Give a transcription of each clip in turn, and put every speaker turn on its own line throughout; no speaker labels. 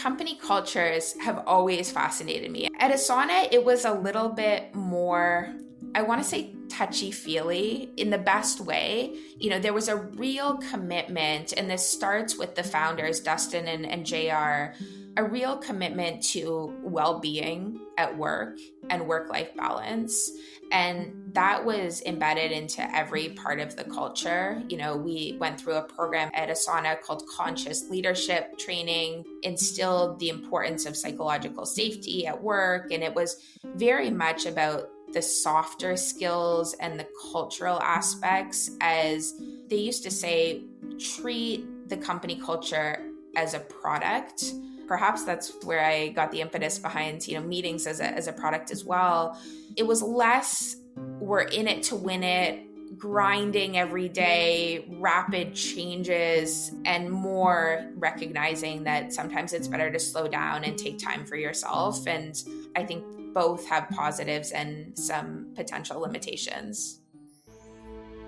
company cultures have always fascinated me. At Asana, it was a little bit more, I want to say, touchy-feely in the best way. There was a real commitment, and this starts with the founders, Dustin and JR, a real commitment to well-being at work and work-life balance. And that was embedded into every part of the culture. We went through a program at Asana called Conscious Leadership Training, instilled the importance of psychological safety at work. And it was very much about the softer skills and the cultural aspects. As they used to say, treat the company culture as a product. Perhaps that's where I got the impetus behind, meetings as a product as well. It was less, we're in it to win it, grinding every day, rapid changes, and more recognizing that sometimes it's better to slow down and take time for yourself. And I think both have positives and some potential limitations.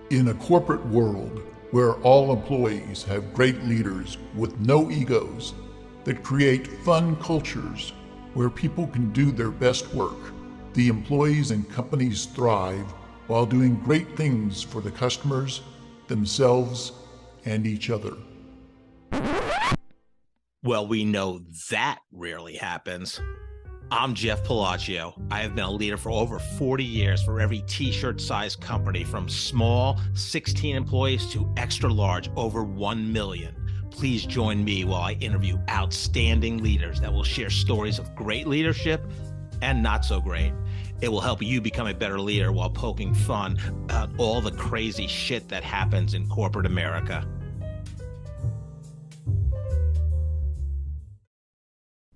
In a corporate world where all employees have great leaders with no egos that create fun cultures where people can do their best work, the employees and companies thrive while doing great things for the customers, themselves, and each other.
Well, we know that rarely happens. I'm Jeff Palacio. I have been a leader for over 40 years for every t-shirt size company, from small 16 employees to extra large over 1 million. Please join me while I interview outstanding leaders that will share stories of great leadership and not so great. It will help you become a better leader while poking fun at all the crazy shit that happens in corporate America.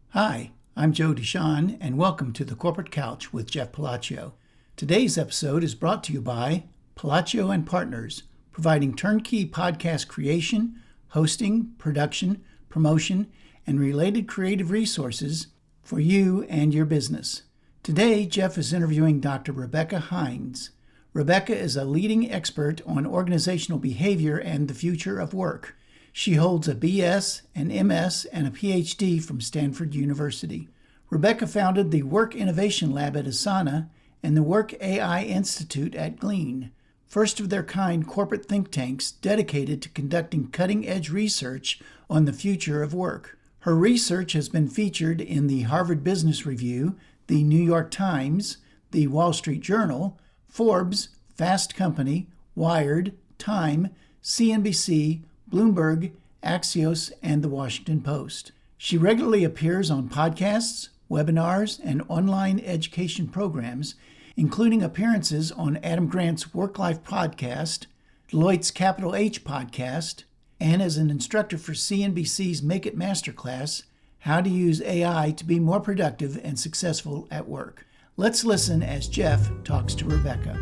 Hi, I'm Joe Deshawn, and welcome to the Corporate Couch with Jeff Palacio. Today's episode is brought to you by Palacio and Partners, providing turnkey podcast creation, hosting, production, promotion, and related creative resources for you and your business. Today, Jeff is interviewing Dr. Rebecca Hinds. Rebecca is a leading expert on organizational behavior and the future of work. She holds a BS, an MS, and a PhD from Stanford University. Rebecca founded the Work Innovation Lab at Asana and the Work AI Institute at Glean, first-of-their-kind corporate think tanks dedicated to conducting cutting-edge research on the future of work. Her research has been featured in the Harvard Business Review, the New York Times, the Wall Street Journal, Forbes, Fast Company, Wired, Time, CNBC, Bloomberg, Axios, and The Washington Post. She regularly appears on podcasts, webinars, and online education programs, including appearances on Adam Grant's Work-Life podcast, Deloitte's Capital H podcast, and as an instructor for CNBC's Make It Masterclass, How to Use AI to Be More Productive and Successful at Work. Let's listen as Jeff talks to Rebecca.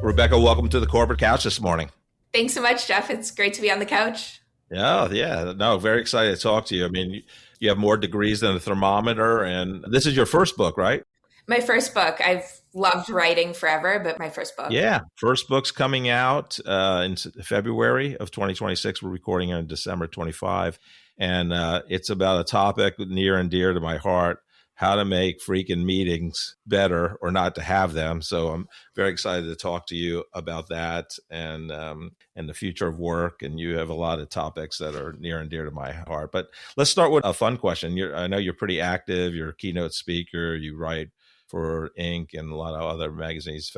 Rebecca, welcome to the Corporate Couch this morning.
Thanks so much, Jeff. It's great to be on the couch.
Yeah. No, very excited to talk to you. I mean, you have more degrees than a thermometer, and this is your first book, right?
My first book. I've loved writing forever, but my first book.
Yeah. First book's coming out in February of 2026. We're recording on December 25. And it's about a topic near and dear to my heart: how to make freaking meetings better or not to have them. So I'm very excited to talk to you about that and the future of work. And you have a lot of topics that are near and dear to my heart. But let's start with a fun question. I know you're pretty active. You're a keynote speaker. You write for Inc. and a lot of other magazines,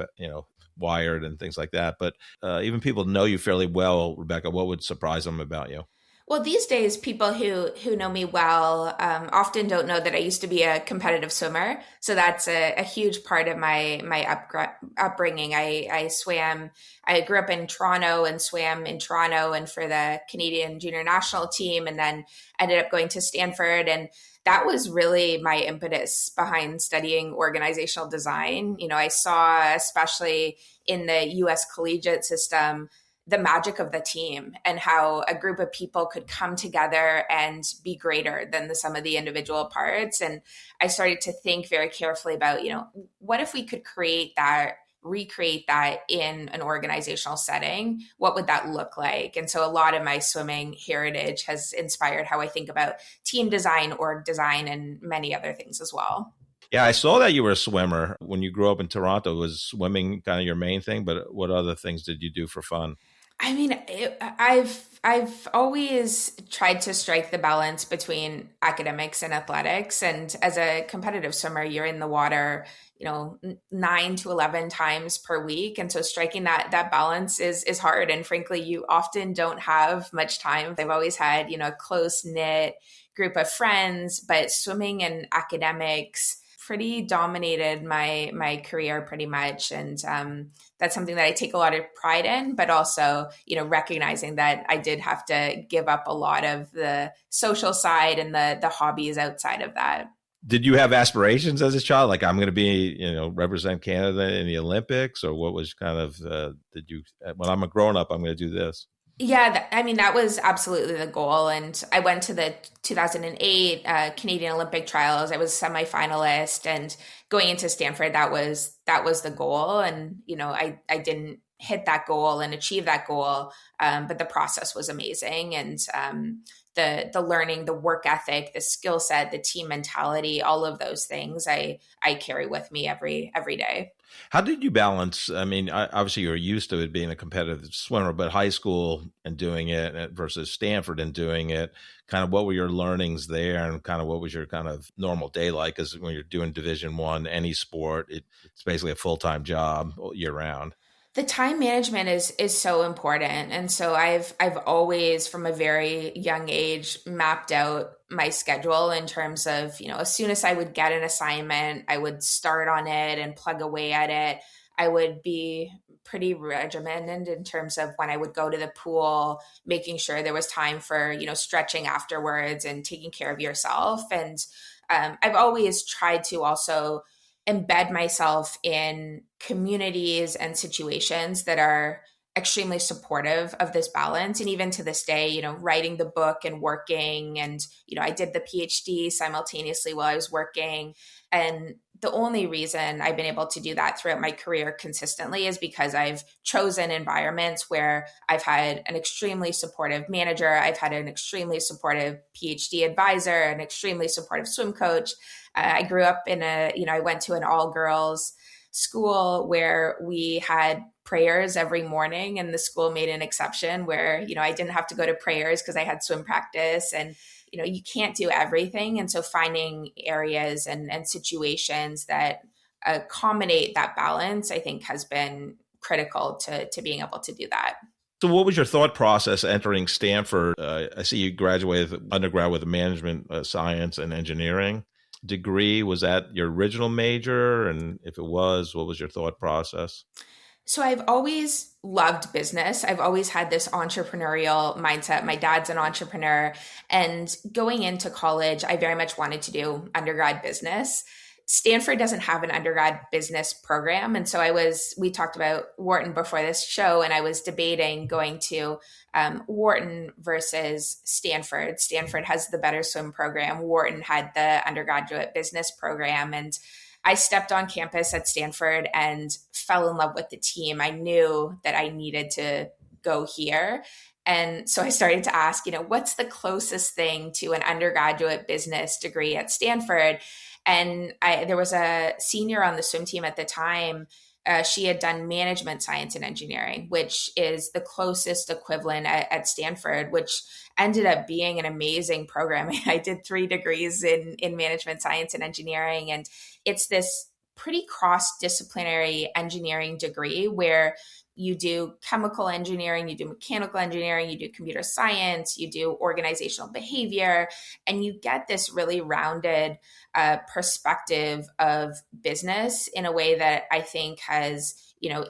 Wired and things like that. But even people know you fairly well, Rebecca. What would surprise them about you?
Well, these days, people who know me well often don't know that I used to be a competitive swimmer. So that's a huge part of my upbringing. I swam. I grew up in Toronto and swam in Toronto and for the Canadian junior national team, and then ended up going to Stanford. And that was really my impetus behind studying organizational design. I saw, especially in the US collegiate system, the magic of the team and how a group of people could come together and be greater than the sum of the individual parts. And I started to think very carefully about, what if we could create that recreate that in an organizational setting, what would that look like? And so a lot of my swimming heritage has inspired how I think about team design, org design, and many other things as well.
Yeah, I saw that you were a swimmer when you grew up in Toronto. Was swimming kind of your main thing? But what other things did you do for fun?
I mean, I've always tried to strike the balance between academics and athletics. And as a competitive swimmer, you're in the water, 9 to 11 times per week, and so striking that balance is hard. And frankly, you often don't have much time. I've always had a close knit group of friends, but swimming and academics pretty dominated my career pretty much. And that's something that I take a lot of pride in, but also, recognizing that I did have to give up a lot of the social side and the hobbies outside of that.
Did you have aspirations as a child? Like, I'm going to be, represent Canada in the Olympics, or what was kind of, did you, when I'm a grown up, I'm going to do this?
Yeah, that was absolutely the goal. And I went to the 2008 Canadian Olympic trials. I was semifinalist, and going into Stanford, that was the goal. And, I didn't hit that goal and achieve that goal. But the process was amazing. And the learning, the work ethic, the skill set, the team mentality, all of those things I carry with me every day.
How did you balance? I mean, obviously you're used to it being a competitive swimmer, but high school and doing it versus Stanford and doing it, kind of what were your learnings there, and kind of what was your kind of normal day like? Because when you're doing Division I, any sport, it's basically a full-time job year round.
The time management is so important. And so I've always from a very young age mapped out my schedule in terms of, as soon as I would get an assignment, I would start on it and plug away at it. I would be pretty regimented in terms of when I would go to the pool, making sure there was time for, stretching afterwards and taking care of yourself. And I've always tried to also embed myself in communities and situations that are extremely supportive of this balance. And even to this day, writing the book and working, and, I did the PhD simultaneously while I was working. And the only reason I've been able to do that throughout my career consistently is because I've chosen environments where I've had an extremely supportive manager. I've had an extremely supportive PhD advisor, an extremely supportive swim coach. I grew up I went to an all girls school where we had prayers every morning, and the school made an exception where, I didn't have to go to prayers because I had swim practice. And, you can't do everything. And so finding areas and situations that accommodate that balance, I think has been critical to being able to do that.
So what was your thought process entering Stanford? I see you graduated undergrad with a management science and engineering degree. Was that your original major? And if it was, what was your thought process?
So I've always loved business. I've always had this entrepreneurial mindset. My dad's an entrepreneur. And going into college, I very much wanted to do undergrad business. Stanford doesn't have an undergrad business program. And so we talked about Wharton before this show, and I was debating going to Wharton versus Stanford. Stanford has the better swim program. Wharton had the undergraduate business program. And I stepped on campus at Stanford and fell in love with the team. I knew that I needed to go here. And so I started to ask, what's the closest thing to an undergraduate business degree at Stanford? And there was a senior on the swim team at the time. She had done management science and engineering, which is the closest equivalent at Stanford, which ended up being an amazing program. I did 3 degrees in management science and engineering. And it's this pretty cross-disciplinary engineering degree where you do chemical engineering, you do mechanical engineering, you do computer science, you do organizational behavior, and you get this really rounded perspective of business in a way that I think has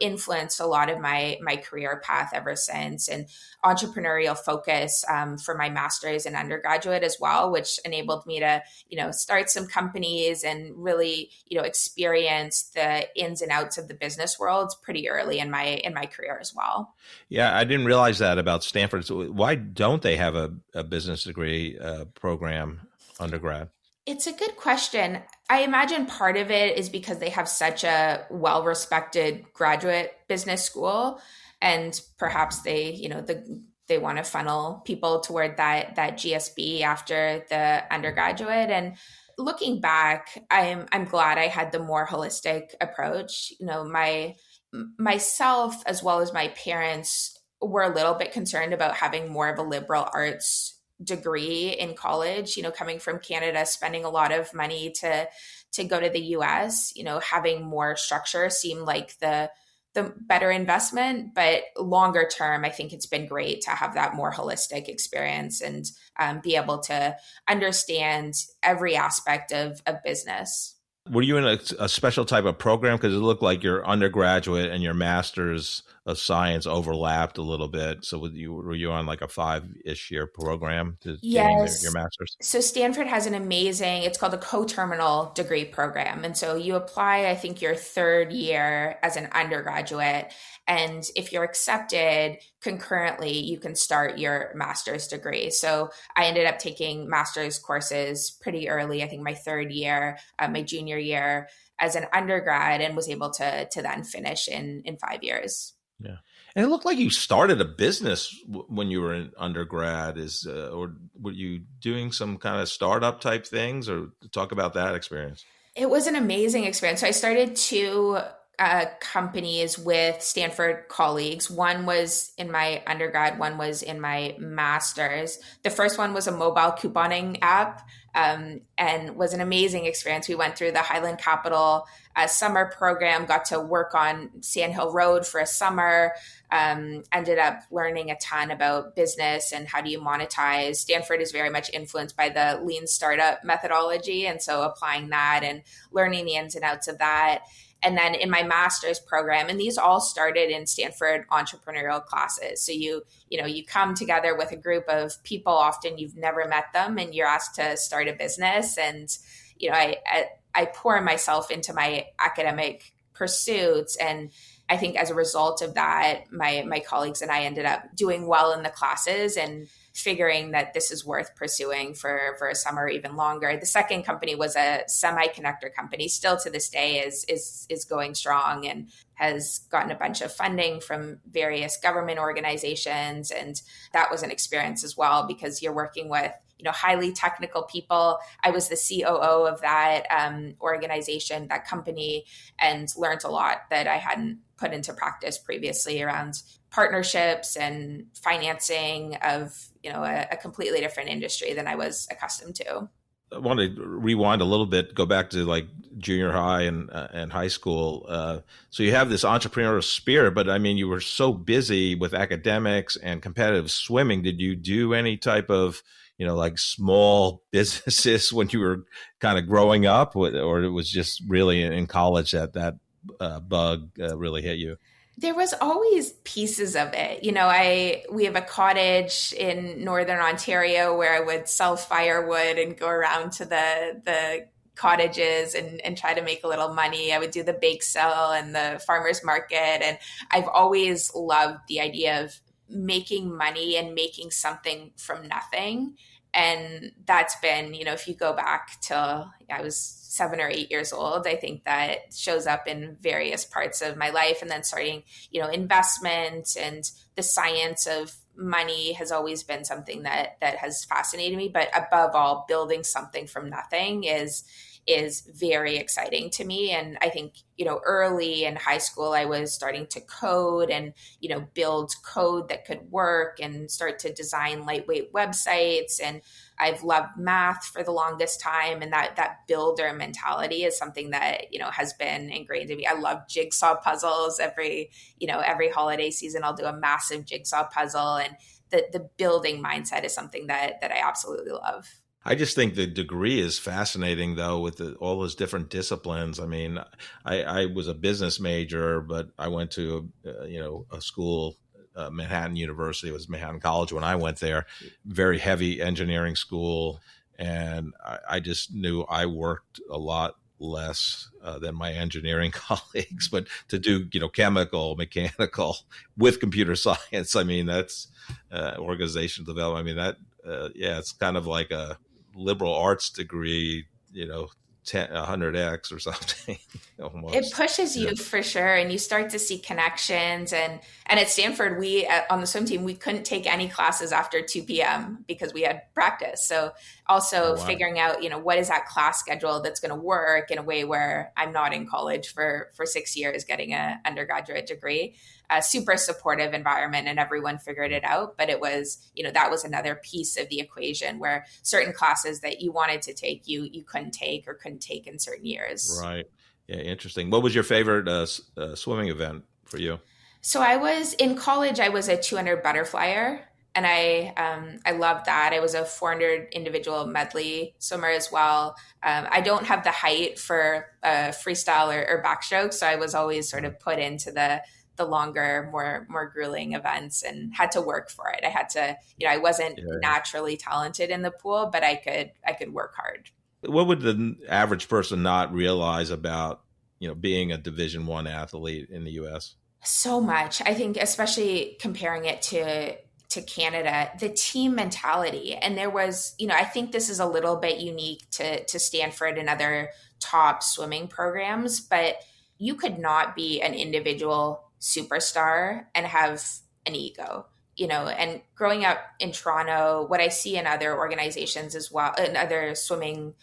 influenced a lot of my career path ever since, and entrepreneurial focus for my master's and undergraduate as well, which enabled me to start some companies and really experience the ins and outs of the business world pretty early in my career as well.
Yeah, I didn't realize that about Stanford. So why don't they have a business degree program undergrad?
It's a good question. I imagine part of it is because they have such a well-respected graduate business school, and perhaps they want to funnel people toward that GSB after the undergraduate. And looking back, I'm glad I had the more holistic approach. My myself as well as my parents were a little bit concerned about having more of a liberal arts degree in college, coming from Canada, spending a lot of money to go to the US, having more structure seemed like the better investment. But longer term, I think it's been great to have that more holistic experience and be able to understand every aspect of business.
Were you in a special type of program? Because it looked like your undergraduate and your master's of science overlapped a little bit. So were you on like a 5-ish year program to gain your
Yes.
master's?
So Stanford has an amazing, it's called a co-terminal degree program. And so you apply, I think, your third year as an undergraduate. And if you're accepted concurrently, you can start your master's degree. So I ended up taking master's courses pretty early, I think my third year, my junior year as an undergrad, and was able to then finish in 5 years.
Yeah. And it looked like you started a business when you were in undergrad. Or were you doing some kind of startup type things, or talk about that experience?
It was an amazing experience. So I started two companies with Stanford colleagues. One was in my undergrad, one was in my master's. The first one was a mobile couponing app, and was an amazing experience. We went through the Highland Capital summer program, got to work on Sand Hill Road for a summer, ended up learning a ton about business and how do you monetize. Stanford is very much influenced by the lean startup methodology. And so applying that and learning the ins and outs of that. And then in my master's program, and these all started in Stanford entrepreneurial classes. So you come together with a group of people, often you've never met them, and you're asked to start a business. And I pour myself into my academic pursuits, and I think as a result of that, my colleagues and I ended up doing well in the classes and figuring that this is worth pursuing for a summer or even longer. The second company was a semiconductor company, still to this day is going strong and has gotten a bunch of funding from various government organizations. And that was an experience as well, because you're working with highly technical people. I was the COO of that organization, that company, and learned a lot that I hadn't put into practice previously around partnerships and financing of a completely different industry than I was accustomed to.
I want to rewind a little bit, go back to like junior high and high school. So you have this entrepreneurial spirit, but I mean, you were so busy with academics and competitive swimming. Did you do any type of like small businesses when you were kind of growing up, or it was just really in college that bug really hit you?
There was always pieces of it. We have a cottage in Northern Ontario where I would sell firewood and go around to the cottages and try to make a little money. I would do the bake sale and the farmer's market. And I've always loved the idea of making money and making something from nothing. And that's been, if you go back till I was 7 or 8 years old, I think that shows up in various parts of my life. And then starting, investment and the science of money has always been something that has fascinated me. But above all, building something from nothing is very exciting to me. And I think, early in high school, I was starting to code and, build code that could work and start to design lightweight websites. And I've loved math for the longest time. And that builder mentality is something that, has been ingrained in me. I love jigsaw puzzles. Every holiday season, I'll do a massive jigsaw puzzle. And the building mindset is something that I absolutely love.
I just think the degree is fascinating, though, with all those different disciplines. I mean, I was a business major, but I went to a school, Manhattan University. It was Manhattan College when I went there. Very heavy engineering school, and I just knew I worked a lot less than my engineering colleagues, but to do chemical, mechanical with computer science. I mean, that's organizational development. I mean, that it's kind of like a liberal arts degree, 100x or something
It
almost.
pushes
Yeah.
you for sure, and you start to see connections. And at Stanford, on the swim team, we couldn't take any classes after 2 p.m. because we had practice. So
Oh,
also
wow.
figuring out, what is that class schedule that's going to work in a way where I'm not in college for 6 years getting an undergraduate degree. A super supportive environment, and everyone figured it out. But it was, that was another piece of the equation where certain classes that you wanted to take, you couldn't take or couldn't take in certain years.
Right. Yeah, interesting. What was your favorite swimming event for you?
So I was in college. I was a 200 butterflyer, and I loved that. I was a 400 individual medley swimmer as well. I don't have the height for freestyle or backstroke, so I was always sort of put into the longer, more grueling events, and had to work for it. I had to, I wasn't
Yeah.
naturally talented in the pool, but I could work hard.
What would the average person not realize about, being a Division I athlete in the U.S.?
So much. I think, especially comparing it to Canada, the team mentality. And there was, I think this is a little bit unique to Stanford and other top swimming programs, but you could not be an individual superstar and have an ego. And growing up in Toronto, what I see in other organizations as well, in other swimming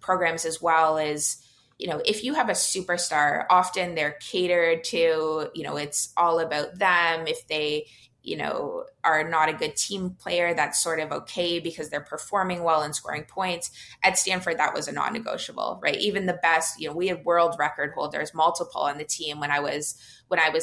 programs as well, is if you have a superstar, often they're catered to, it's all about them. If they, are not a good team player, that's sort of okay because they're performing well and scoring points. At Stanford, that was a non-negotiable, right? Even the best, we had world record holders, multiple on the team when I was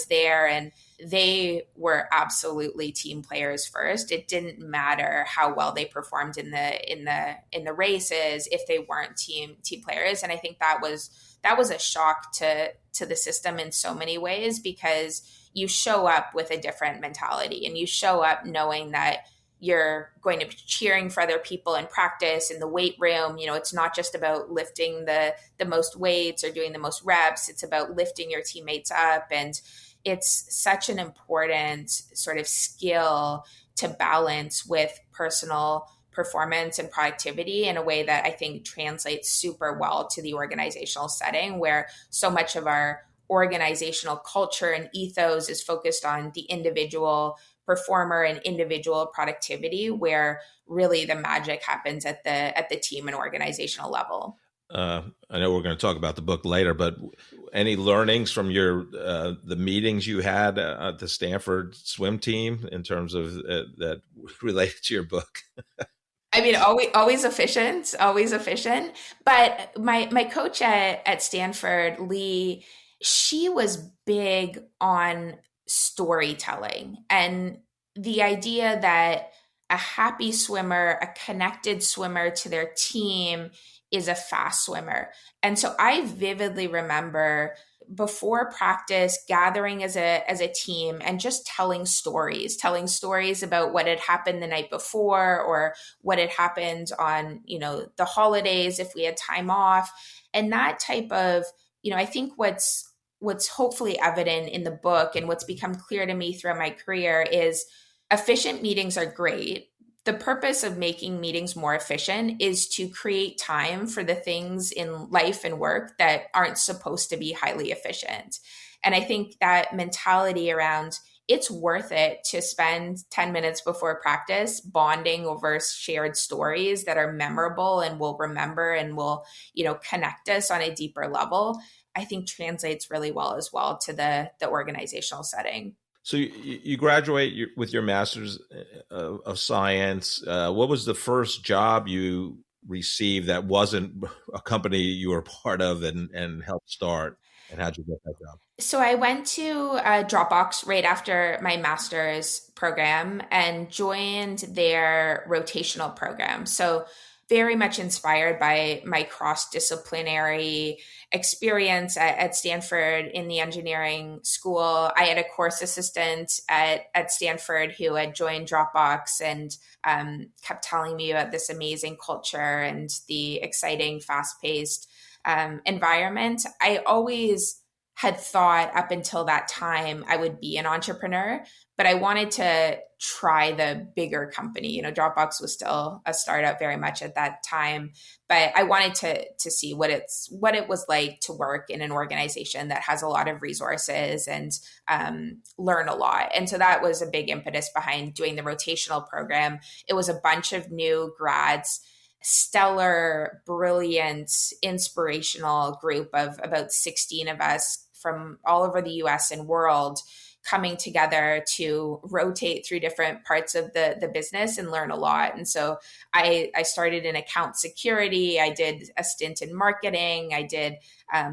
there, and they were absolutely team players first. It didn't matter how well they performed in the races if they weren't team players. And I think that was a shock to the system in so many ways, because you show up with a different mentality, and you show up knowing that you're going to be cheering for other people in practice in the weight room. It's not just about lifting the most weights or doing the most reps. It's about lifting your teammates up. And it's such an important sort of skill to balance with personal performance and productivity in a way that I think translates super well to the organizational setting, where so much of our organizational culture and ethos is focused on the individual performer and individual productivity, where really the magic happens at the team and organizational level.
I know we're going to talk about the book later, but any learnings from the meetings you had at the Stanford swim team in terms of that related to your book?
I mean, always efficient, always efficient. But my coach at Stanford, Lee, she was big on storytelling, and the idea that a happy swimmer, a connected swimmer to their team, is a fast swimmer. And so I vividly remember before practice gathering as a team and just telling stories about what had happened the night before, or what had happened on, the holidays if we had time off. And that type of, I think what's hopefully evident in the book, and what's become clear to me throughout my career, is efficient meetings are great. The purpose of making meetings more efficient is to create time for the things in life and work that aren't supposed to be highly efficient. And I think that mentality around, it's worth it to spend 10 minutes before practice bonding over shared stories that are memorable and will remember and will, connect us on a deeper level, I think translates really well as well to the organizational setting.
So you graduate with your master's of science. What was the first job you received that wasn't a company you were part of and helped start? And how'd you get that job?
So I went to Dropbox right after my master's program and joined their rotational program. So very much inspired by my cross-disciplinary experience at Stanford in the engineering school. I had a course assistant at Stanford who had joined Dropbox and kept telling me about this amazing culture and the exciting, fast-paced environment. I always had thought up until that time I would be an entrepreneur, but I wanted to try the bigger company. Dropbox was still a startup very much at that time, but I wanted to see what it was like to work in an organization that has a lot of resources and learn a lot. And so that was a big impetus behind doing the rotational program. It was a bunch of new grads, stellar, brilliant, inspirational group of about 16 of us from all over the US and world coming together to rotate through different parts of the business and learn a lot. And so I started in account security. I did a stint in marketing. I did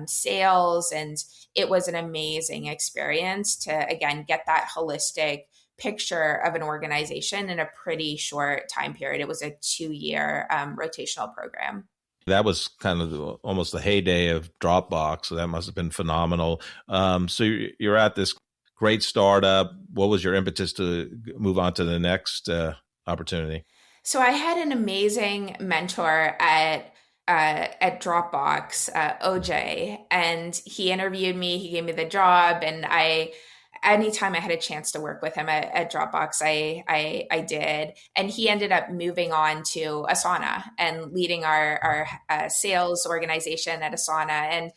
sales. And it was an amazing experience to, again, get that holistic picture of an organization in a pretty short time period. It was a 2-year rotational program.
That was kind of almost the heyday of Dropbox. So that must have been phenomenal. So you're at this great startup. What was your impetus to move on to the next opportunity?
So I had an amazing mentor at Dropbox, OJ, and he interviewed me. He gave me the job, and anytime I had a chance to work with him at Dropbox, I did. And he ended up moving on to Asana and leading our sales organization at Asana. And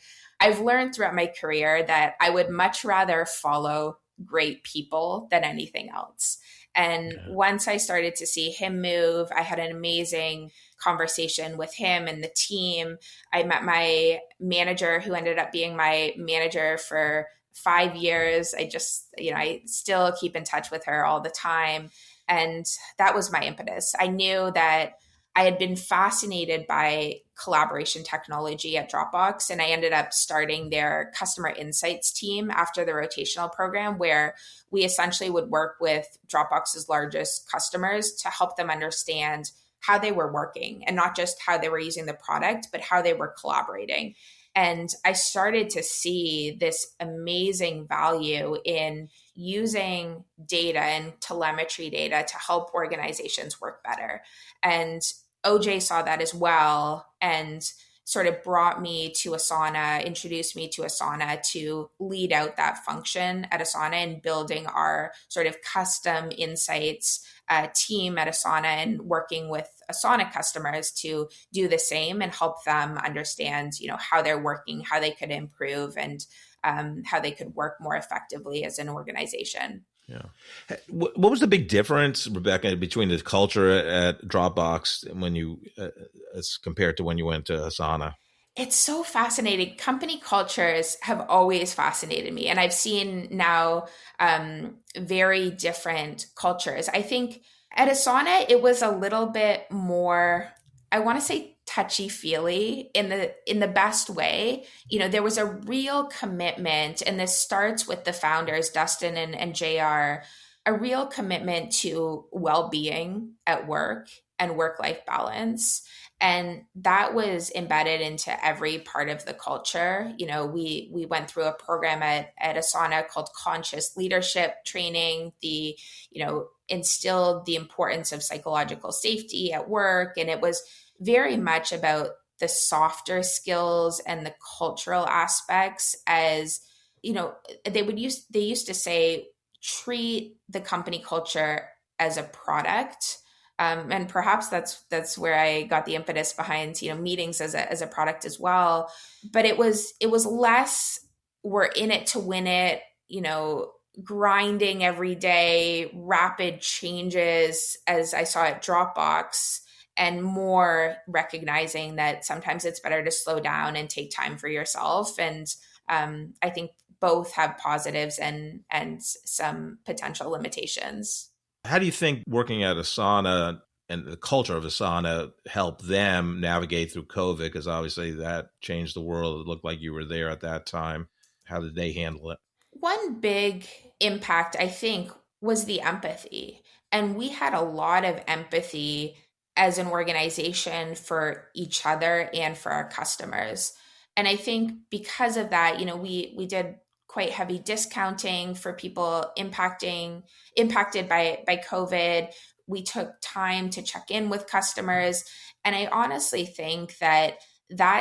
I've learned throughout my career that I would much rather follow great people than anything else. And once I started to see him move, I had an amazing conversation with him and the team. I met my manager, who ended up being my manager for 5 years. I still keep in touch with her all the time. And that was my impetus. I knew that I had been fascinated by collaboration technology at Dropbox, and I ended up starting their customer insights team after the rotational program, where we essentially would work with Dropbox's largest customers to help them understand how they were working, and not just how they were using the product, but how they were collaborating. And I started to see this amazing value in using data and telemetry data to help organizations work better. And OJ saw that as well and sort of brought me to Asana, introduced me to Asana to lead out that function at Asana and building our sort of custom insights team at Asana and working with Asana customers to do the same and help them understand, how they're working, how they could improve, and how they could work more effectively as an organization.
Yeah. What was the big difference, Rebecca, between the culture at Dropbox when you, as compared to when you went to Asana?
It's so fascinating. Company cultures have always fascinated me. And I've seen now very different cultures. I think at Asana, it was a little bit more, I want to say, touchy-feely in the best way. There was a real commitment, and this starts with the founders, Dustin and JR, a real commitment to well-being at work and work-life balance. And that was embedded into every part of the culture. We went through a program at Asana called Conscious Leadership Training, instilled the importance of psychological safety at work. And it was very much about the softer skills and the cultural aspects. As they used to say, treat the company culture as a product. And perhaps that's where I got the impetus behind, meetings as a product as well. But it was less, we're in it to win it, grinding every day, rapid changes, as I saw at Dropbox, and more recognizing that sometimes it's better to slow down and take time for yourself. And I think both have positives and some potential limitations.
How do you think working at Asana and the culture of Asana helped them navigate through COVID? Because obviously that changed the world. It looked like you were there at that time. How did they handle it?
One big impact, I think, was the empathy. And we had a lot of empathy as an organization for each other and for our customers. And I think because of that, we did quite heavy discounting for people impacted by COVID. We took time to check in with customers. And I honestly think that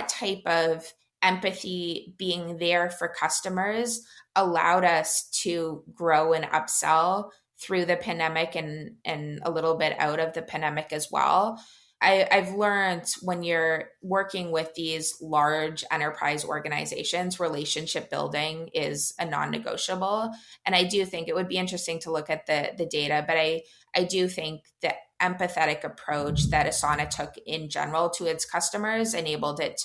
type of empathy, being there for customers allowed us to grow and upsell through the pandemic and a little bit out of the pandemic as well. I've learned when you're working with these large enterprise organizations, relationship building is a non-negotiable. And I do think it would be interesting to look at the data, but I do think the empathetic approach that Asana took in general to its customers enabled it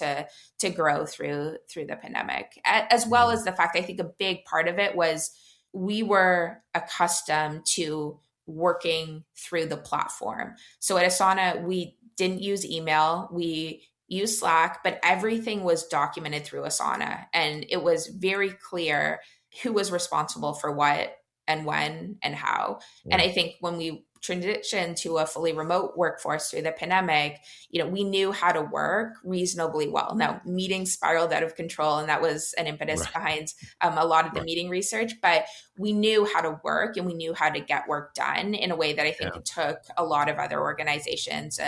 to grow through the pandemic, as well as the fact I think a big part of it was we were accustomed to working through the platform. So at Asana, we didn't use email. We used Slack, but everything was documented through Asana. And it was very clear who was responsible for what and when and how. And I think when we transitioned to a fully remote workforce through the pandemic, we knew how to work reasonably well. Now, meetings spiraled out of control, and that was an impetus behind a lot of the meeting research, but we knew how to work and we knew how to get work done in a way that I think it took a lot of other organizations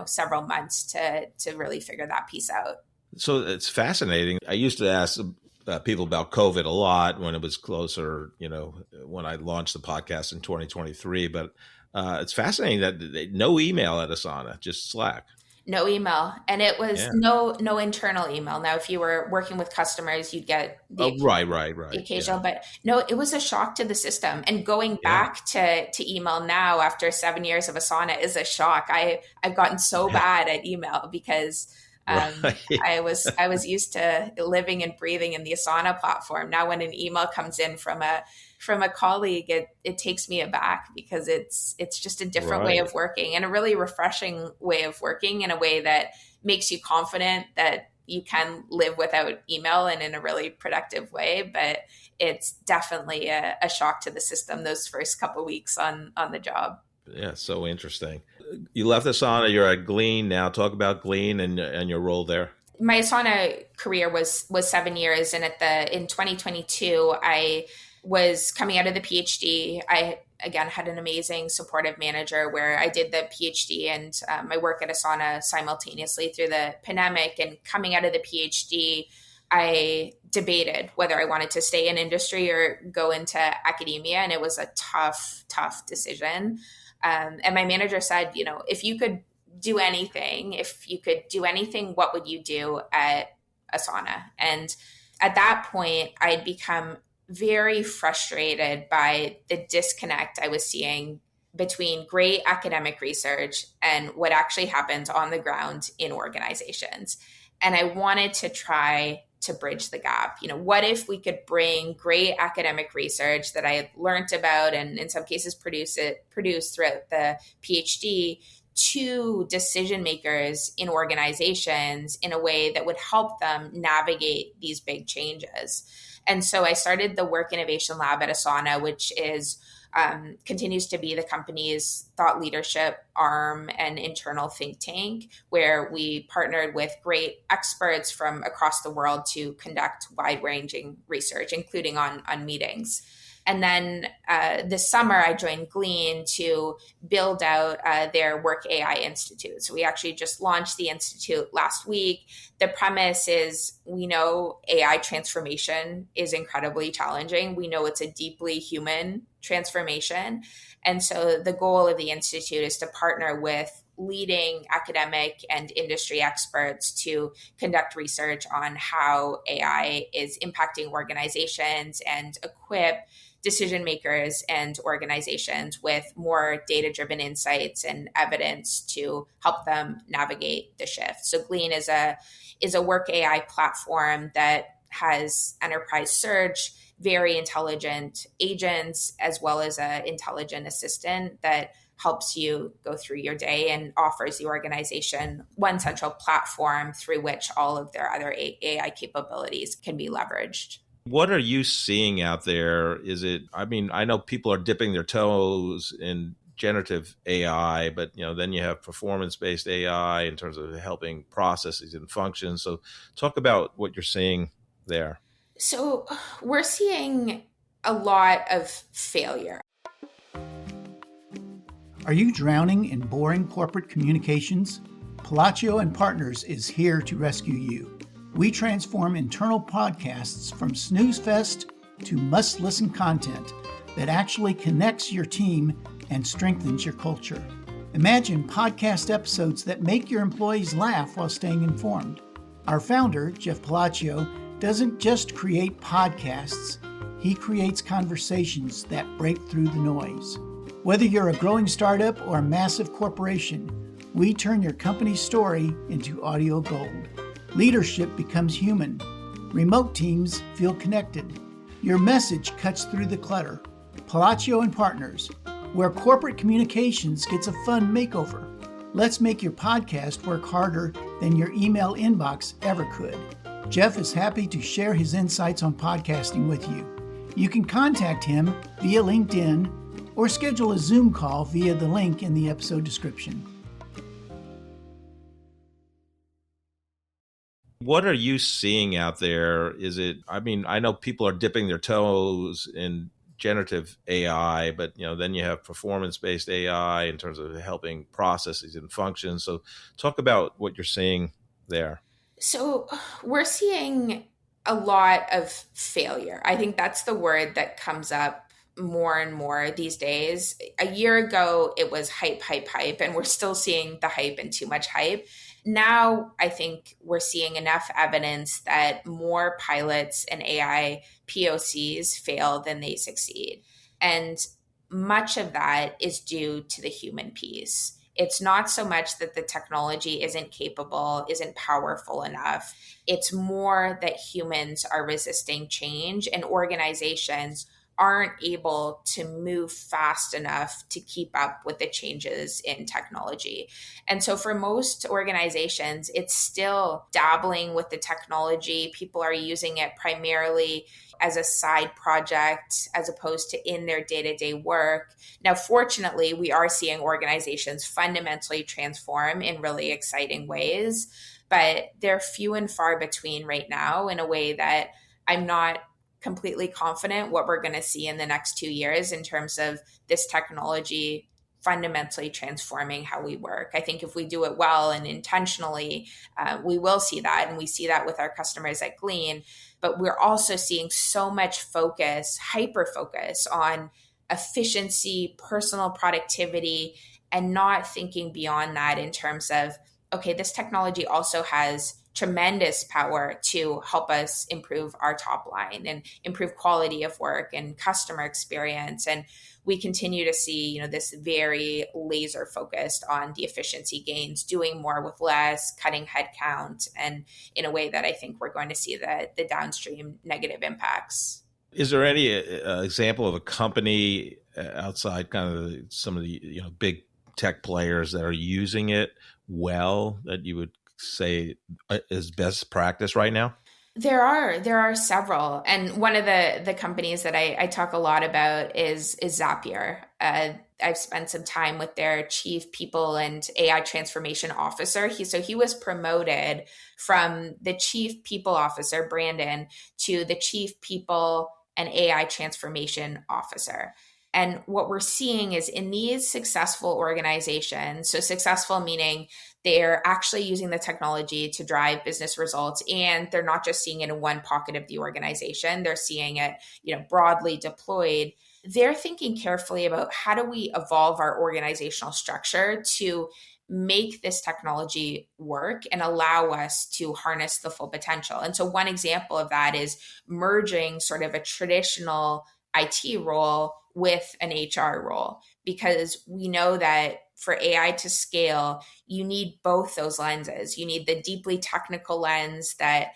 several months to really figure that piece out.
So it's fascinating. I used to ask people about COVID a lot when it was closer, when I launched the podcast in 2023. But it's fascinating that no email at Asana, just Slack.
No email. And it was no internal email. Now, if you were working with customers, you'd get the occasional, but no, it was a shock to the system. And going back to email now after 7 years of Asana is a shock. I've gotten so bad at email because I was used to living and breathing in the Asana platform. Now, when an email comes in from a colleague, it takes me aback because it's just a different way of working and a really refreshing way of working in a way that makes you confident that you can live without email and in a really productive way. But it's definitely a shock to the system those first couple of weeks on the job.
Yeah, so interesting. You left Asana, you're at Glean now. Talk about Glean and your role there.
My Asana career was 7 years, and in 2022, I was coming out of the PhD. I again had an amazing supportive manager where I did the PhD and my work at Asana simultaneously through the pandemic. And coming out of the PhD, I debated whether I wanted to stay in industry or go into academia, and it was a tough decision. And my manager said, if you could do anything, what would you do at Asana? And at that point, I'd become very frustrated by the disconnect I was seeing between great academic research and what actually happens on the ground in organizations. And I wanted to try to bridge the gap. What if we could bring great academic research that I had learned about and in some cases produced throughout the PhD to decision makers in organizations in a way that would help them navigate these big changes. And so I started the Work Innovation Lab at Asana, which is continues to be the company's thought leadership arm and internal think tank, where we partnered with great experts from across the world to conduct wide-ranging research, including on meetings. And then this summer, I joined Glean to build out their Work AI Institute. So we actually just launched the institute last week. The premise is we know AI transformation is incredibly challenging. We know it's a deeply human transformation. And so the goal of the institute is to partner with leading academic and industry experts to conduct research on how AI is impacting organizations and equip decision makers and organizations with more data-driven insights and evidence to help them navigate the shift. So Glean is a work AI platform that has enterprise search, very intelligent agents, as well as an intelligent assistant that helps you go through your day and offers the organization one central platform through which all of their other AI capabilities can be leveraged.
What are you seeing out there? I know people are dipping their toes in generative AI, but then you have performance-based AI in terms of helping processes and functions. So talk about what you're seeing there.
So we're seeing a lot of failure.
Are you drowning in boring corporate communications? Palacio and Partners is here to rescue you. We transform internal podcasts from snooze fest to must-listen content that actually connects your team and strengthens your culture. Imagine podcast episodes that make your employees laugh while staying informed. Our founder, Jeff Palacio, doesn't just create podcasts, he creates conversations that break through the noise. Whether you're a growing startup or a massive corporation, we turn your company's story into audio gold. Leadership becomes human. Remote teams feel connected. Your message cuts through the clutter. Palacio and Partners, where corporate communications gets a fun makeover. Let's make your podcast work harder than your email inbox ever could. Jeff is happy to share his insights on podcasting with you. You can contact him via LinkedIn or schedule a Zoom call via the link in the episode description.
What are you seeing out there? I know people are dipping their toes in generative AI, but then you have performance-based AI in terms of helping processes and functions. So talk about what you're seeing there.
So we're seeing a lot of failure. I think that's the word that comes up more and more these days. A year ago, it was hype, hype, hype, and we're still seeing the hype and too much hype. Now, I think we're seeing enough evidence that more pilots and AI POCs fail than they succeed. And much of that is due to the human piece. It's not so much that the technology isn't capable, isn't powerful enough. It's more that humans are resisting change and organizations aren't able to move fast enough to keep up with the changes in technology. And so for most organizations, it's still dabbling with the technology. People are using it primarily as a side project as opposed to in their day-to-day work. Now, fortunately, we are seeing organizations fundamentally transform in really exciting ways, but they're few and far between right now in a way that I'm not completely confident what we're going to see in the next 2 years in terms of this technology fundamentally transforming how we work. I think if we do it well and intentionally, we will see that. And we see that with our customers at Glean. But we're also seeing so much focus, hyper focus on efficiency, personal productivity, and not thinking beyond that in terms of, okay, this technology also has tremendous power to help us improve our top line and improve quality of work and customer experience. And we continue to see, this very laser focused on the efficiency gains, doing more with less, cutting headcount, and in a way that I think we're going to see the downstream negative impacts.
Is there any example of a company outside kind of some of the big tech players that are using it well that you would say is best practice right now?
There are several. And one of the companies that I talk a lot about is Zapier. I've spent some time with their chief people and AI transformation officer. He was promoted from the chief people officer, Brandon, to the chief people and AI transformation officer. And what we're seeing is in these successful organizations, so successful meaning they're actually using the technology to drive business results, and they're not just seeing it in one pocket of the organization, they're seeing it, broadly deployed. They're thinking carefully about how do we evolve our organizational structure to make this technology work and allow us to harness the full potential. And so one example of that is merging sort of a traditional IT role with an HR role, because we know that for AI to scale, you need both those lenses. You need the deeply technical lens that,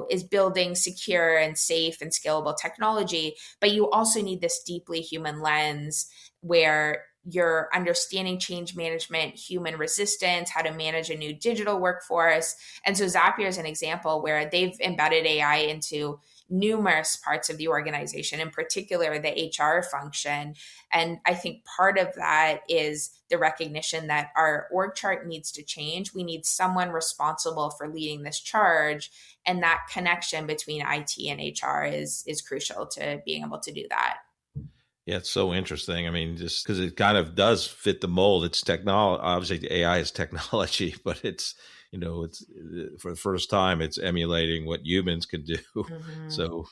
is building secure and safe and scalable technology, but you also need this deeply human lens where you're understanding change management, human resistance, how to manage a new digital workforce. And so Zapier is an example where they've embedded AI into numerous parts of the organization, in particular the HR function. And I think part of that is the recognition that our org chart needs to change. We need someone responsible for leading this charge. And that connection between IT and HR is crucial to being able to do that.
Yeah, it's so interesting. I mean, just because it kind of does fit the mold. It's technology. Obviously, the AI is technology, but it's it's for the first time, it's emulating what humans can do.
Mhm.
So,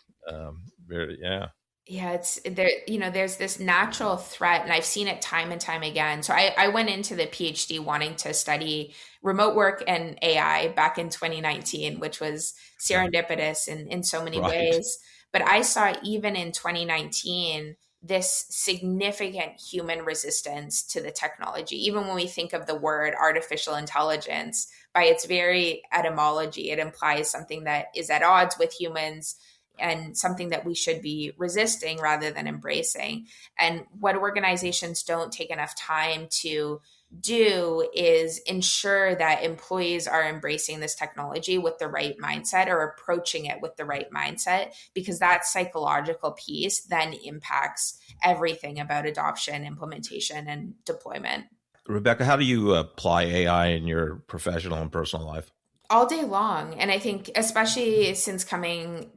very, yeah.
Yeah, it's there, there's this natural threat, and I've seen it time and time again. So I went into the PhD wanting to study remote work and AI back in 2019, which was
Yeah.
serendipitous in so many
Right.
ways. But I saw even in 2019 this significant human resistance to the technology. Even when we think of the word artificial intelligence, by its very etymology, it implies something that is at odds with humans and something that we should be resisting rather than embracing. And what organizations don't take enough time to do is ensure that employees are embracing this technology with the right mindset or approaching it with the right mindset, because that psychological piece then impacts everything about adoption, implementation, and deployment.
Rebecca, how do you apply AI in your professional and personal life?
All day long. And I think, especially since joining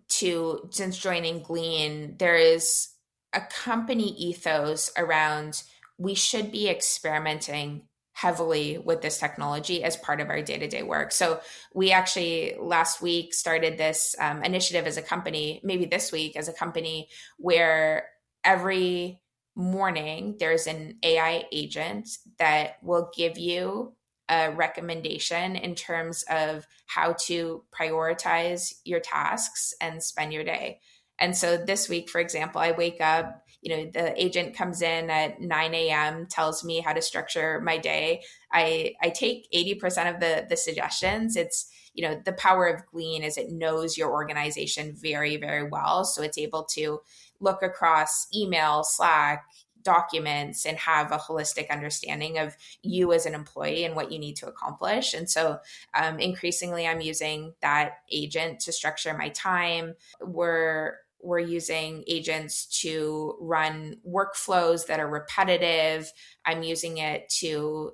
Glean, there is a company ethos around we should be experimenting heavily with this technology as part of our day-to-day work. So we actually last week started this initiative as a company, maybe this week as a company, where every morning there's an AI agent that will give you a recommendation in terms of how to prioritize your tasks and spend your day. And so this week, for example, I wake up, the agent comes in at 9 a.m., tells me how to structure my day. I take 80% of the suggestions. It's, the power of Glean is it knows your organization very, very well. So it's able to look across email, Slack, documents, and have a holistic understanding of you as an employee and what you need to accomplish. And so increasingly, I'm using that agent to structure my time. We're using agents to run workflows that are repetitive. I'm using it to,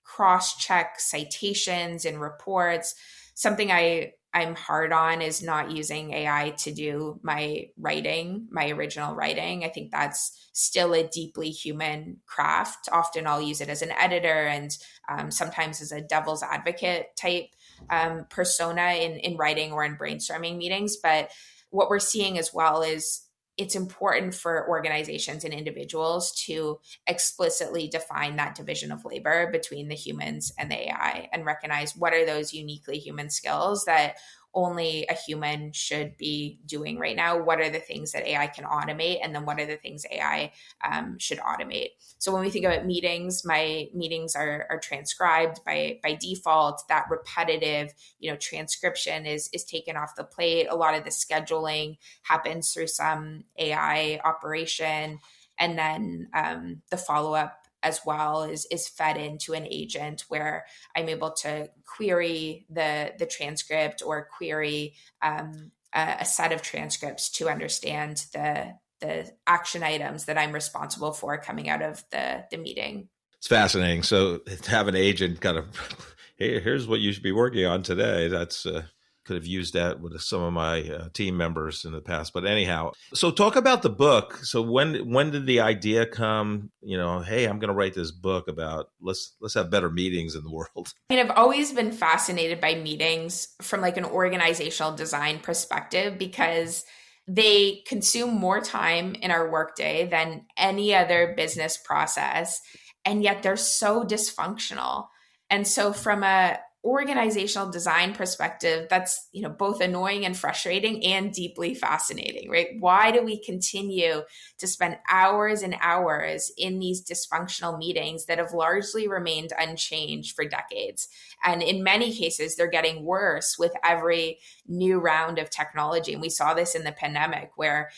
cross-check citations and reports. Something I'm hard on is not using AI to do my writing, my original writing. I think that's still a deeply human craft. Often I'll use it as an editor and sometimes as a devil's advocate type persona in writing or in brainstorming meetings. But what we're seeing as well is it's important for organizations and individuals to explicitly define that division of labor between the humans and the AI and recognize what are those uniquely human skills that only a human should be doing right now. What are the things that AI can automate? And then what are the things AI should automate? So when we think about meetings, my meetings are transcribed by default. That repetitive, transcription is taken off the plate. A lot of the scheduling happens through some AI operation. And then the follow-up as well is fed into an agent where I'm able to query the transcript or query a set of transcripts to understand the action items that I'm responsible for coming out of the meeting.
It's fascinating. So to have an agent kind of, hey, here's what you should be working on today. That's could have used that with some of my team members in the past. But anyhow, so talk about the book. So when did the idea come? Hey, I'm going to write this book about let's have better meetings in the world.
I mean, I've always been fascinated by meetings from like an organizational design perspective because they consume more time in our workday than any other business process, and yet they're so dysfunctional. And so from a organizational design perspective, that's, both annoying and frustrating and deeply fascinating, right? Why do we continue to spend hours and hours in these dysfunctional meetings that have largely remained unchanged for decades? And in many cases, they're getting worse with every new round of technology. And we saw this in the pandemic where,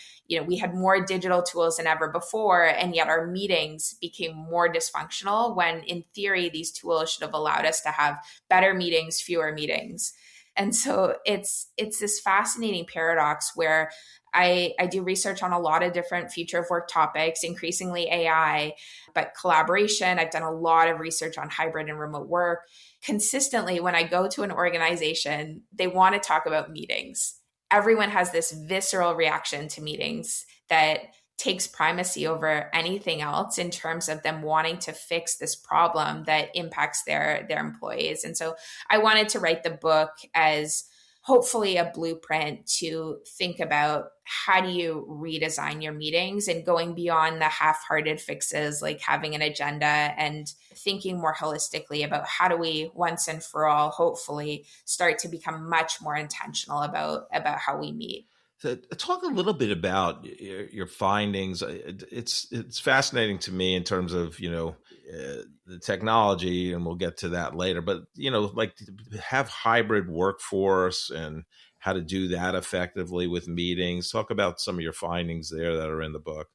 we had more digital tools than ever before, and yet our meetings became more dysfunctional when in theory, these tools should have allowed us to have better meetings, fewer meetings. And so it's this fascinating paradox where I do research on a lot of different future of work topics, increasingly AI, but collaboration. I've done a lot of research on hybrid and remote work. Consistently, when I go to an organization, they want to talk about meetings. Everyone has this visceral reaction to meetings that takes primacy over anything else in terms of them wanting to fix this problem that impacts their employees. And so I wanted to write the book as hopefully a blueprint to think about how do you redesign your meetings, and going beyond the half-hearted fixes like having an agenda, and thinking more holistically about how do we once and for all hopefully start to become much more intentional about how we meet.
So talk a little bit about your findings. It's fascinating to me in terms of the technology, and we'll get to that later. But like to have hybrid workforce and how to do that effectively with meetings. Talk about some of your findings there that are in the book.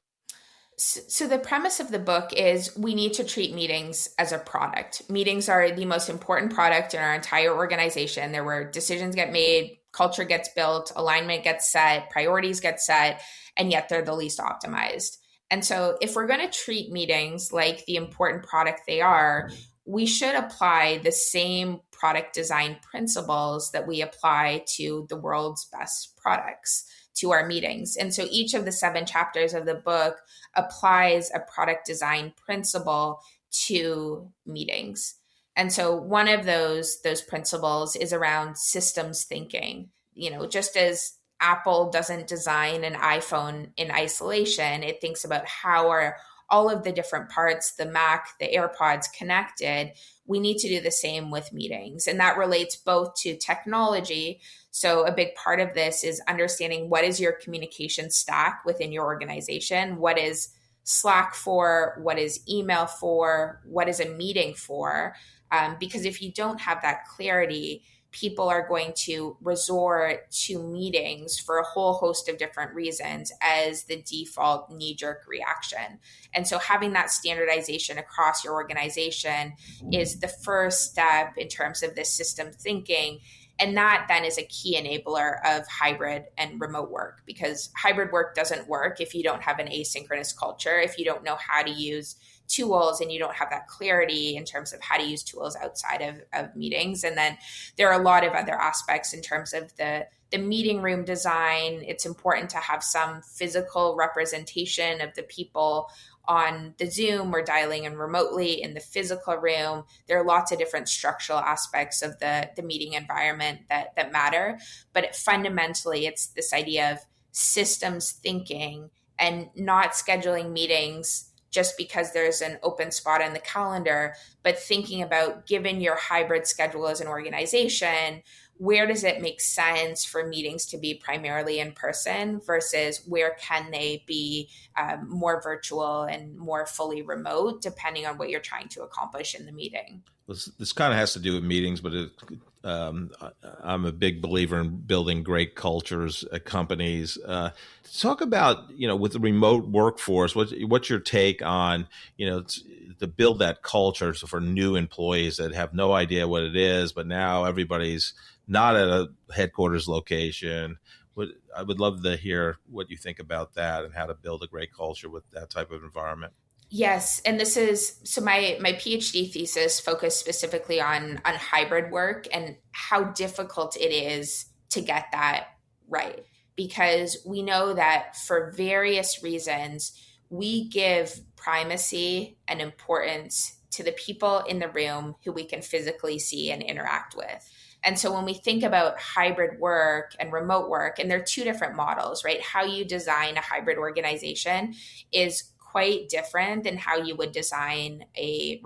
So the premise of the book is we need to treat meetings as a product. Meetings are the most important product in our entire organization. There where decisions get made, culture gets built, alignment gets set, priorities get set, and yet they're the least optimized. And so if we're going to treat meetings like the important product they are, we should apply the same product design principles that we apply to the world's best products to our meetings. And so each of the 7 chapters of the book applies a product design principle to meetings. And so one of those principles is around systems thinking. Just as Apple doesn't design an iPhone in isolation, it thinks about how are all of the different parts, the Mac, the AirPods connected. We need to do the same with meetings. And that relates both to technology. So a big part of this is understanding what is your communication stack within your organization. What is Slack for? What is email for? What is a meeting for? Because if you don't have that clarity, people are going to resort to meetings for a whole host of different reasons as the default knee-jerk reaction. And so having that standardization across your organization is the first step in terms of this system thinking. And that then is a key enabler of hybrid and remote work, because hybrid work doesn't work if you don't have an asynchronous culture, if you don't know how to use tools and you don't have that clarity in terms of how to use tools outside of meetings. And then there are a lot of other aspects in terms of the meeting room design. It's important to have some physical representation of the people on the Zoom or dialing in remotely in the physical room. There are lots of different structural aspects of the meeting environment that matter. But fundamentally, it's this idea of systems thinking and not scheduling meetings just because there's an open spot in the calendar, but thinking about, given your hybrid schedule as an organization, where does it make sense for meetings to be primarily in person versus where can they be more virtual and more fully remote, depending on what you're trying to accomplish in the meeting?
This kind of has to do with meetings, but I'm a big believer in building great cultures at companies. Talk about, with the remote workforce, what's your take on, to build that culture for new employees that have no idea what it is, but now everybody's not at a headquarters location. I would love to hear what you think about that and how to build a great culture with that type of environment.
Yes. And this is, so my PhD thesis focused specifically on hybrid work and how difficult it is to get that right. Because we know that for various reasons, we give primacy and importance to the people in the room who we can physically see and interact with. And so when we think about hybrid work and remote work, and they're 2 different models, right? How you design a hybrid organization is quite different than how you would design a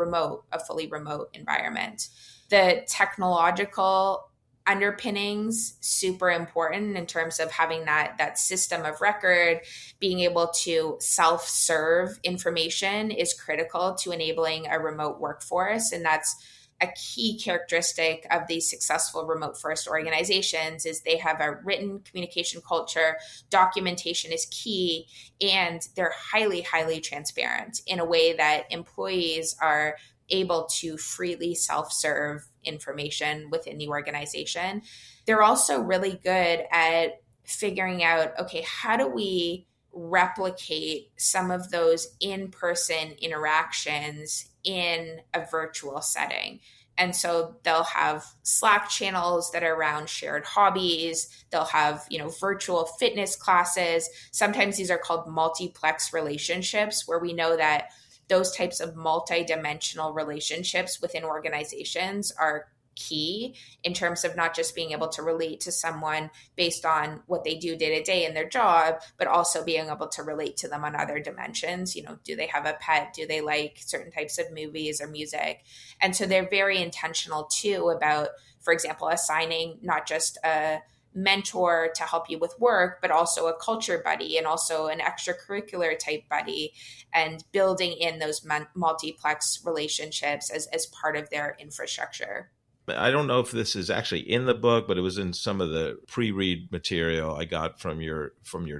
fully remote environment. The technological underpinnings, super important in terms of having that system of record, being able to self-serve information is critical to enabling a remote workforce. And that's a key characteristic of these successful remote first organizations is they have a written communication culture, documentation is key, and they're highly, highly transparent in a way that employees are able to freely self-serve information within the organization. They're also really good at figuring out, okay, how do we replicate some of those in-person interactions in a virtual setting. And so they'll have Slack channels that are around shared hobbies. They'll have, virtual fitness classes. Sometimes these are called multiplex relationships, where we know that those types of multi-dimensional relationships within organizations are key in terms of not just being able to relate to someone based on what they do day to day in their job, but also being able to relate to them on other dimensions. Do they have a pet? Do they like certain types of movies or music? And so they're very intentional too about, for example, assigning not just a mentor to help you with work, but also a culture buddy and also an extracurricular type buddy, and building in those multiplex relationships as part of their infrastructure.
I don't know if this is actually in the book, but it was in some of the pre-read material I got from your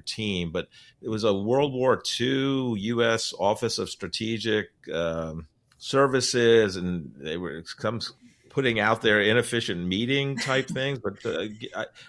team. But it was a World War II U.S. Office of Strategic Services, and they were putting out their inefficient meeting type things. But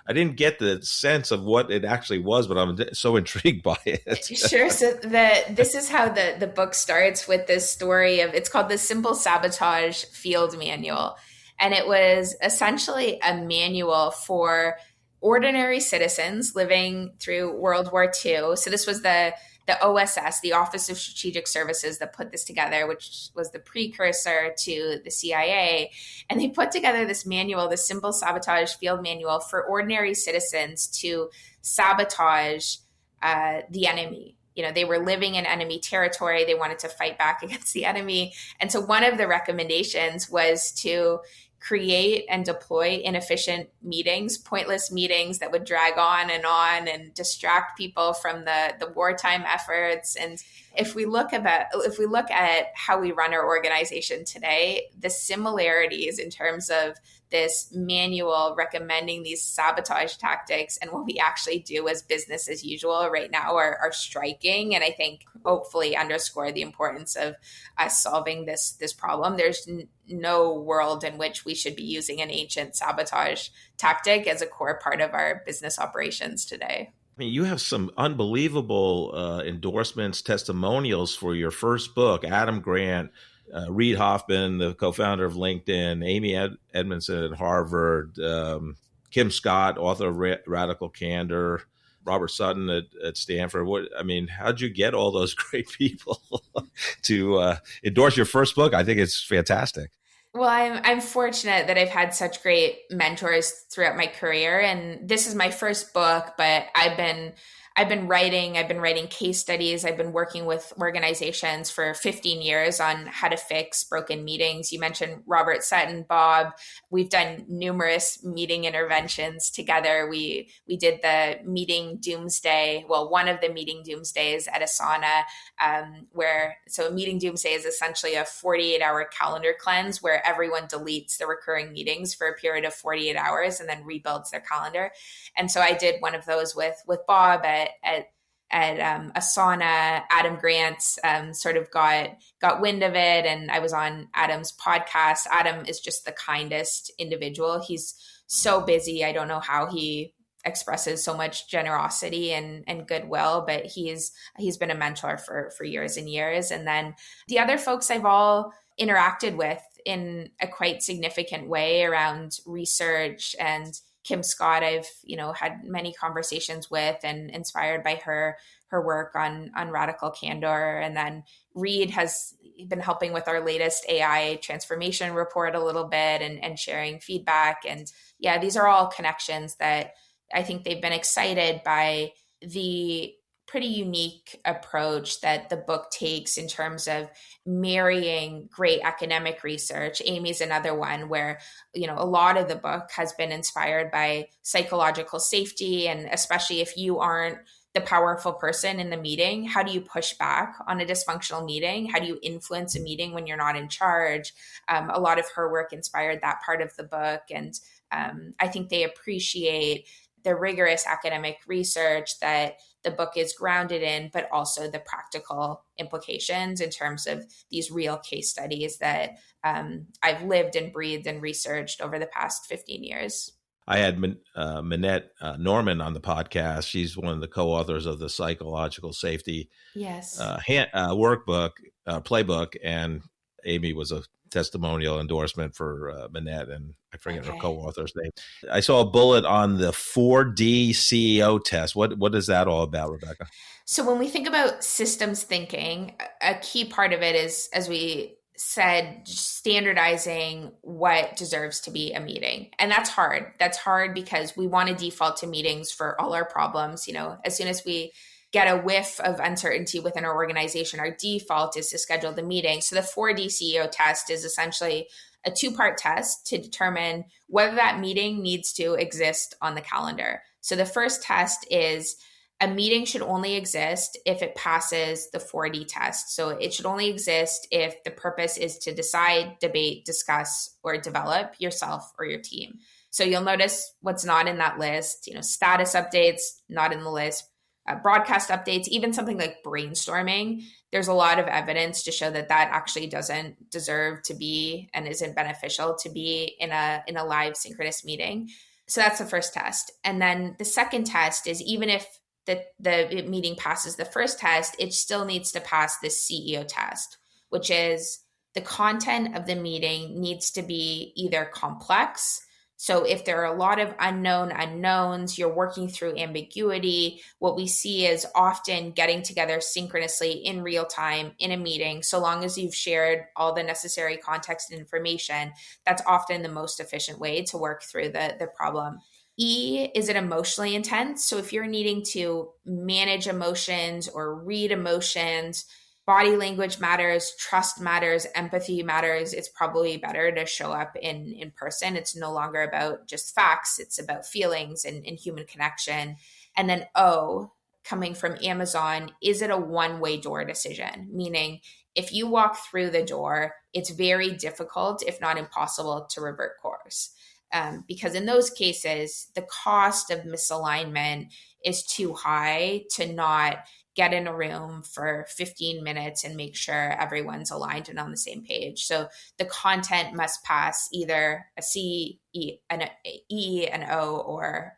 I didn't get the sense of what it actually was, but I'm so intrigued by it.
Sure. So this is how the book starts, with this story of, it's called the Simple Sabotage Field Manual. And it was essentially a manual for ordinary citizens living through World War II. So this was the OSS, the Office of Strategic Services, that put this together, which was the precursor to the CIA. And they put together this manual, the Simple Sabotage Field Manual, for ordinary citizens to sabotage the enemy. They were living in enemy territory. They wanted to fight back against the enemy. And so one of the recommendations was to create and deploy inefficient meetings, pointless meetings that would drag on and distract people from the wartime efforts. And if we look at how we run our organization today, the similarities in terms of this manual recommending these sabotage tactics and what we actually do as business as usual right now are striking. And I think hopefully underscore the importance of us solving this problem. There's no world in which we should be using an ancient sabotage tactic as a core part of our business operations today.
I mean, you have some unbelievable endorsements, testimonials for your first book. Adam Grant, Reid Hoffman, the co-founder of LinkedIn, Amy Edmondson at Harvard, Kim Scott, author of Radical Candor, Robert Sutton at Stanford. How'd you get all those great people to endorse your first book? I think it's fantastic.
Well, I'm fortunate that I've had such great mentors throughout my career, and this is my first book, but I've been writing case studies. I've been working with organizations for 15 years on how to fix broken meetings. You mentioned Robert Sutton, Bob. We've done numerous meeting interventions together. We did the meeting doomsday. Well, one of the meeting doomsdays at Asana, so a meeting doomsday is essentially a 48-hour calendar cleanse where everyone deletes the recurring meetings for a period of 48 hours and then rebuilds their calendar. And so I did one of those with Bob at Asana. Adam Grant sort of got wind of it, and I was on Adam's podcast. Adam is just the kindest individual. He's so busy. I don't know how he expresses so much generosity and goodwill, but he's been a mentor for years and years. And then the other folks I've all interacted with in a quite significant way around research, and Kim Scott, I've had many conversations with and inspired by her work on Radical Candor. And then Reid has been helping with our latest AI transformation report a little bit and sharing feedback. And yeah, these are all connections that I think they've been excited by the pretty unique approach that the book takes in terms of marrying great academic research. Amy's another one where, a lot of the book has been inspired by psychological safety. And especially if you aren't the powerful person in the meeting, how do you push back on a dysfunctional meeting? How do you influence a meeting when you're not in charge? A lot of her work inspired that part of the book. And I think they appreciate the rigorous academic research that the book is grounded in, but also the practical implications in terms of these real case studies that I've lived and breathed and researched over the past 15 years.
I had Minette Norman on the podcast. She's one of the co-authors of the Psychological Safety
Yes.
Workbook, playbook, and Amy was a testimonial endorsement for Manette, and I forget her
Okay.
co-author's name. I saw a bullet on the 4D CEO test. What is that all about, Rebecca?
So when we think about systems thinking, a key part of it is, as we said, standardizing what deserves to be a meeting. And that's hard. That's hard because we want to default to meetings for all our problems. As soon as we get a whiff of uncertainty within our organization, our default is to schedule the meeting. So the 4D CEO test is essentially a two-part test to determine whether that meeting needs to exist on the calendar. So the first test is a meeting should only exist if it passes the 4D test. So it should only exist if the purpose is to decide, debate, discuss, or develop yourself or your team. So you'll notice what's not in that list, status updates, not in the list, broadcast updates, even something like brainstorming. There's a lot of evidence to show that actually doesn't deserve to be and isn't beneficial to be in a live synchronous meeting. So that's the first test. And then the second test is, even if the meeting passes the first test, it still needs to pass the CEO test, which is the content of the meeting needs to be either complex. So if there are a lot of unknown unknowns, you're working through ambiguity, what we see is often getting together synchronously in real time in a meeting. So long as you've shared all the necessary context and information, that's often the most efficient way to work through the problem. E, is it emotionally intense? So if you're needing to manage emotions or read emotions, body language matters, trust matters, empathy matters, it's probably better to show up in person. It's no longer about just facts, it's about feelings and human connection. And then O, coming from Amazon, is it a one-way door decision? Meaning, if you walk through the door, it's very difficult, if not impossible, to revert course. Because in those cases, the cost of misalignment is too high to not get in a room for 15 minutes and make sure everyone's aligned and on the same page. So the content must pass either a C, an E, an O, or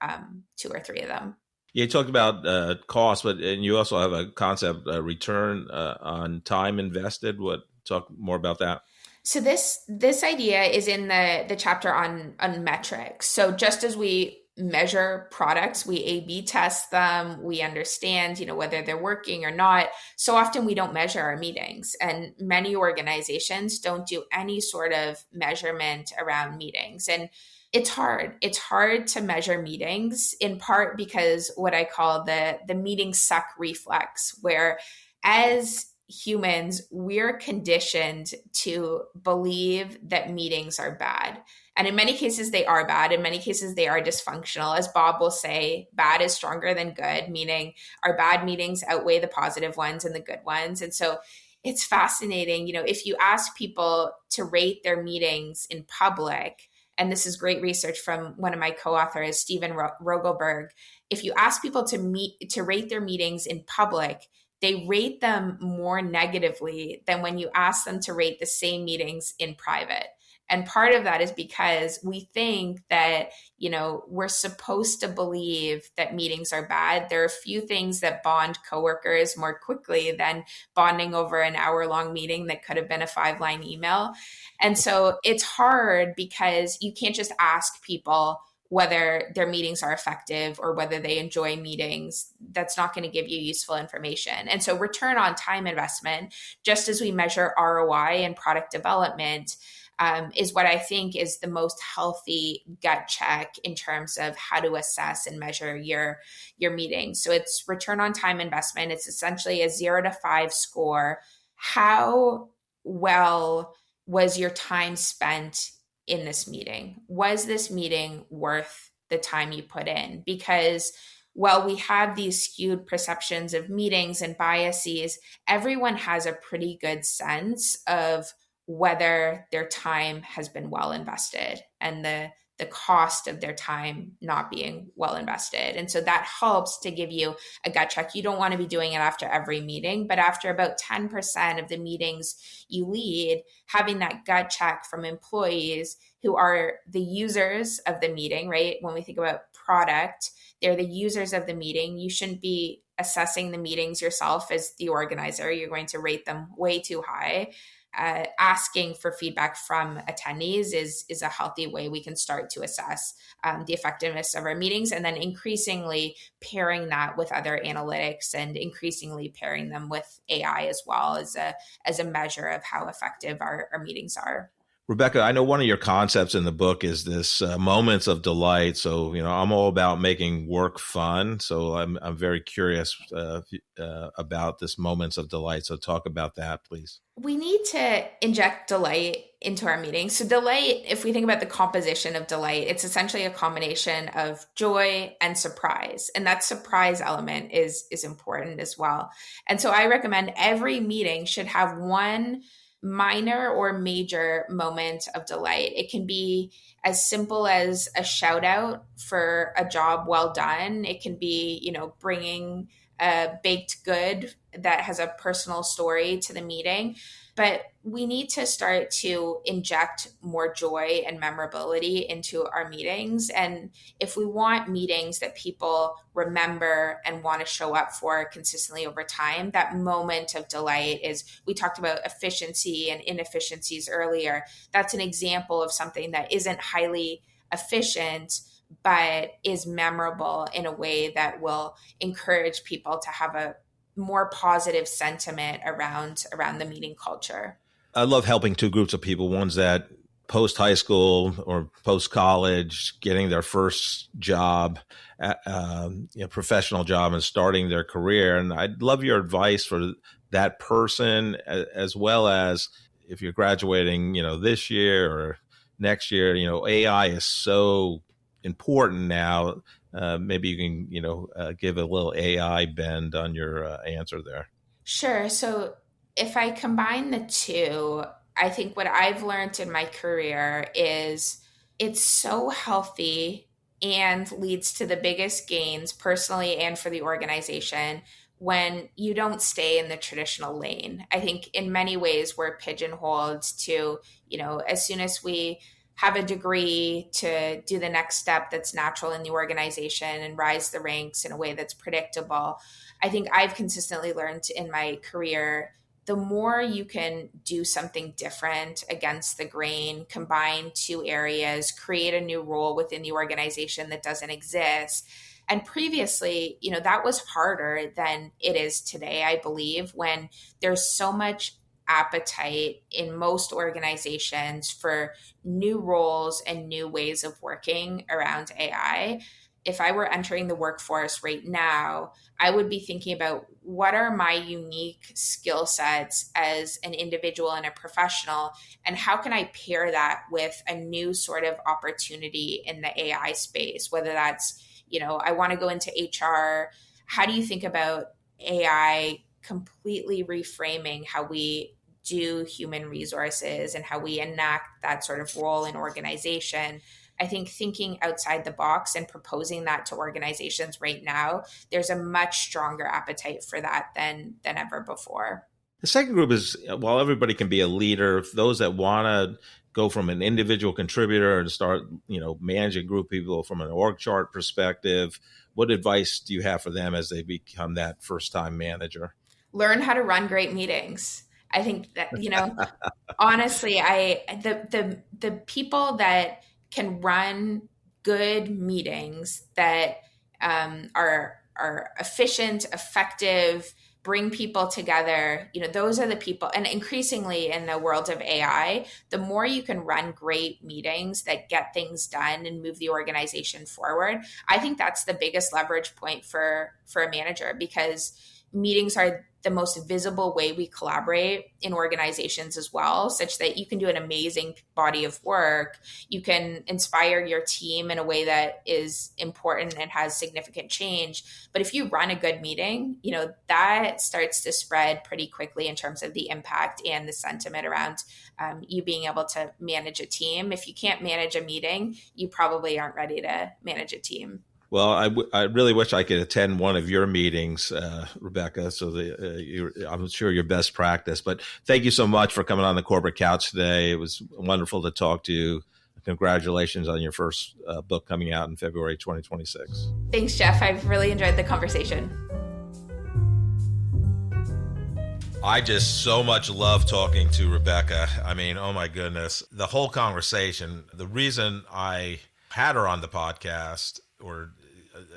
two or three of them.
You talked about cost, and you also have a concept, return on time invested. Talk more about that.
So this idea is in the chapter on metrics. So just as we measure products, we A/B test them, we understand, whether they're working or not. So often we don't measure our meetings, and many organizations don't do any sort of measurement around meetings. And it's hard. It's hard to measure meetings, in part because what I call the meeting suck reflex, where as humans, we're conditioned to believe that meetings are bad. And in many cases, they are bad. In many cases, they are dysfunctional. As Bob will say, bad is stronger than good, meaning our bad meetings outweigh the positive ones and the good ones. And so it's fascinating. If you ask people to rate their meetings in public, and this is great research from one of my co-authors, Stephen Rogelberg, if you ask people to rate their meetings in public, they rate them more negatively than when you ask them to rate the same meetings in private. And part of that is because we think that, we're supposed to believe that meetings are bad. There are a few things that bond coworkers more quickly than bonding over an hour-long meeting that could have been a 5-line email. And so it's hard because you can't just ask people whether their meetings are effective or whether they enjoy meetings. That's not going to give you useful information. And so return on time investment, just as we measure ROI and product development, is what I think is the most healthy gut check in terms of how to assess and measure your meetings. So it's return on time investment. It's essentially a 0 to 5 score. How well was your time spent in this meeting? Was this meeting worth the time you put in? Because while we have these skewed perceptions of meetings and biases, everyone has a pretty good sense of whether their time has been well invested and the cost of their time not being well invested. And so that helps to give you a gut check. You don't want to be doing it after every meeting, but after about 10% of the meetings you lead, having that gut check from employees who are the users of the meeting, right? When we think about product, they're the users of the meeting. You shouldn't be assessing the meetings yourself as the organizer. You're going to rate them way too high. asking for feedback from attendees is a healthy way we can start to assess the effectiveness of our meetings, and then increasingly pairing that with other analytics and increasingly pairing them with AI as well as a measure of how effective our meetings are.
Rebecca, I know one of your concepts in the book is this moments of delight. So, I'm all about making work fun. So I'm very curious about this moments of delight. So talk about that, please.
We need to inject delight into our meetings. So delight, if we think about the composition of delight, it's essentially a combination of joy and surprise. And that surprise element is important as well. And so I recommend every meeting should have one minor or major moment of delight. It can be as simple as a shout out for a job well done. It can be, bringing a baked good that has a personal story to the meeting. But we need to start to inject more joy and memorability into our meetings. And if we want meetings that people remember and want to show up for consistently over time, that moment of delight is, we talked about efficiency and inefficiencies earlier. That's an example of something that isn't highly efficient, but is memorable in a way that will encourage people to have a more positive sentiment around the meeting culture.
I love helping two groups of people, ones that post high school or post college, getting their first job, professional job, and starting their career. And I'd love your advice for that person, as well as if you're graduating, this year or next year. AI is so important now. Maybe you can, give a little AI bend on your answer there.
Sure. So if I combine the two, I think what I've learned in my career is it's so healthy and leads to the biggest gains personally and for the organization when you don't stay in the traditional lane. I think in many ways we're pigeonholed to, as soon as we have a degree, to do the next step that's natural in the organization and rise the ranks in a way that's predictable. I think I've consistently learned in my career, the more you can do something different against the grain, combine two areas, create a new role within the organization that doesn't exist. And previously, that was harder than it is today, I believe, when there's so much appetite in most organizations for new roles and new ways of working around AI. If I were entering the workforce right now, I would be thinking about what are my unique skill sets as an individual and a professional, and how can I pair that with a new sort of opportunity in the AI space, whether that's, I want to go into HR. How do you think about AI completely reframing how we do human resources and how we enact that sort of role in organization? I think thinking outside the box and proposing that to organizations right now, there's a much stronger appetite for that than ever before.
The second group is, while everybody can be a leader, those that want to go from an individual contributor and start, managing group people from an org chart perspective, what advice do you have for them as they become that first-time manager?
Learn how to run great meetings. I think that, honestly, the people that can run good meetings that are efficient, effective, bring people together, those are the people. And increasingly in the world of AI, the more you can run great meetings that get things done and move the organization forward, I think that's the biggest leverage point for a manager, because meetings are the most visible way we collaborate in organizations as well, such that you can do an amazing body of work. You can inspire your team in a way that is important and has significant change. But if you run a good meeting, that starts to spread pretty quickly in terms of the impact and the sentiment around you being able to manage a team. If you can't manage a meeting, you probably aren't ready to manage a team.
Well, I really wish I could attend one of your meetings, Rebecca, so I'm sure your best practice. But thank you so much for coming on the Corporate Couch today. It was wonderful to talk to you. Congratulations on your first book coming out in February 2026.
Thanks, Jeff. I've really enjoyed the conversation.
I just so much love talking to Rebecca. I mean, oh my goodness. The whole conversation, the reason I had her on the podcast, or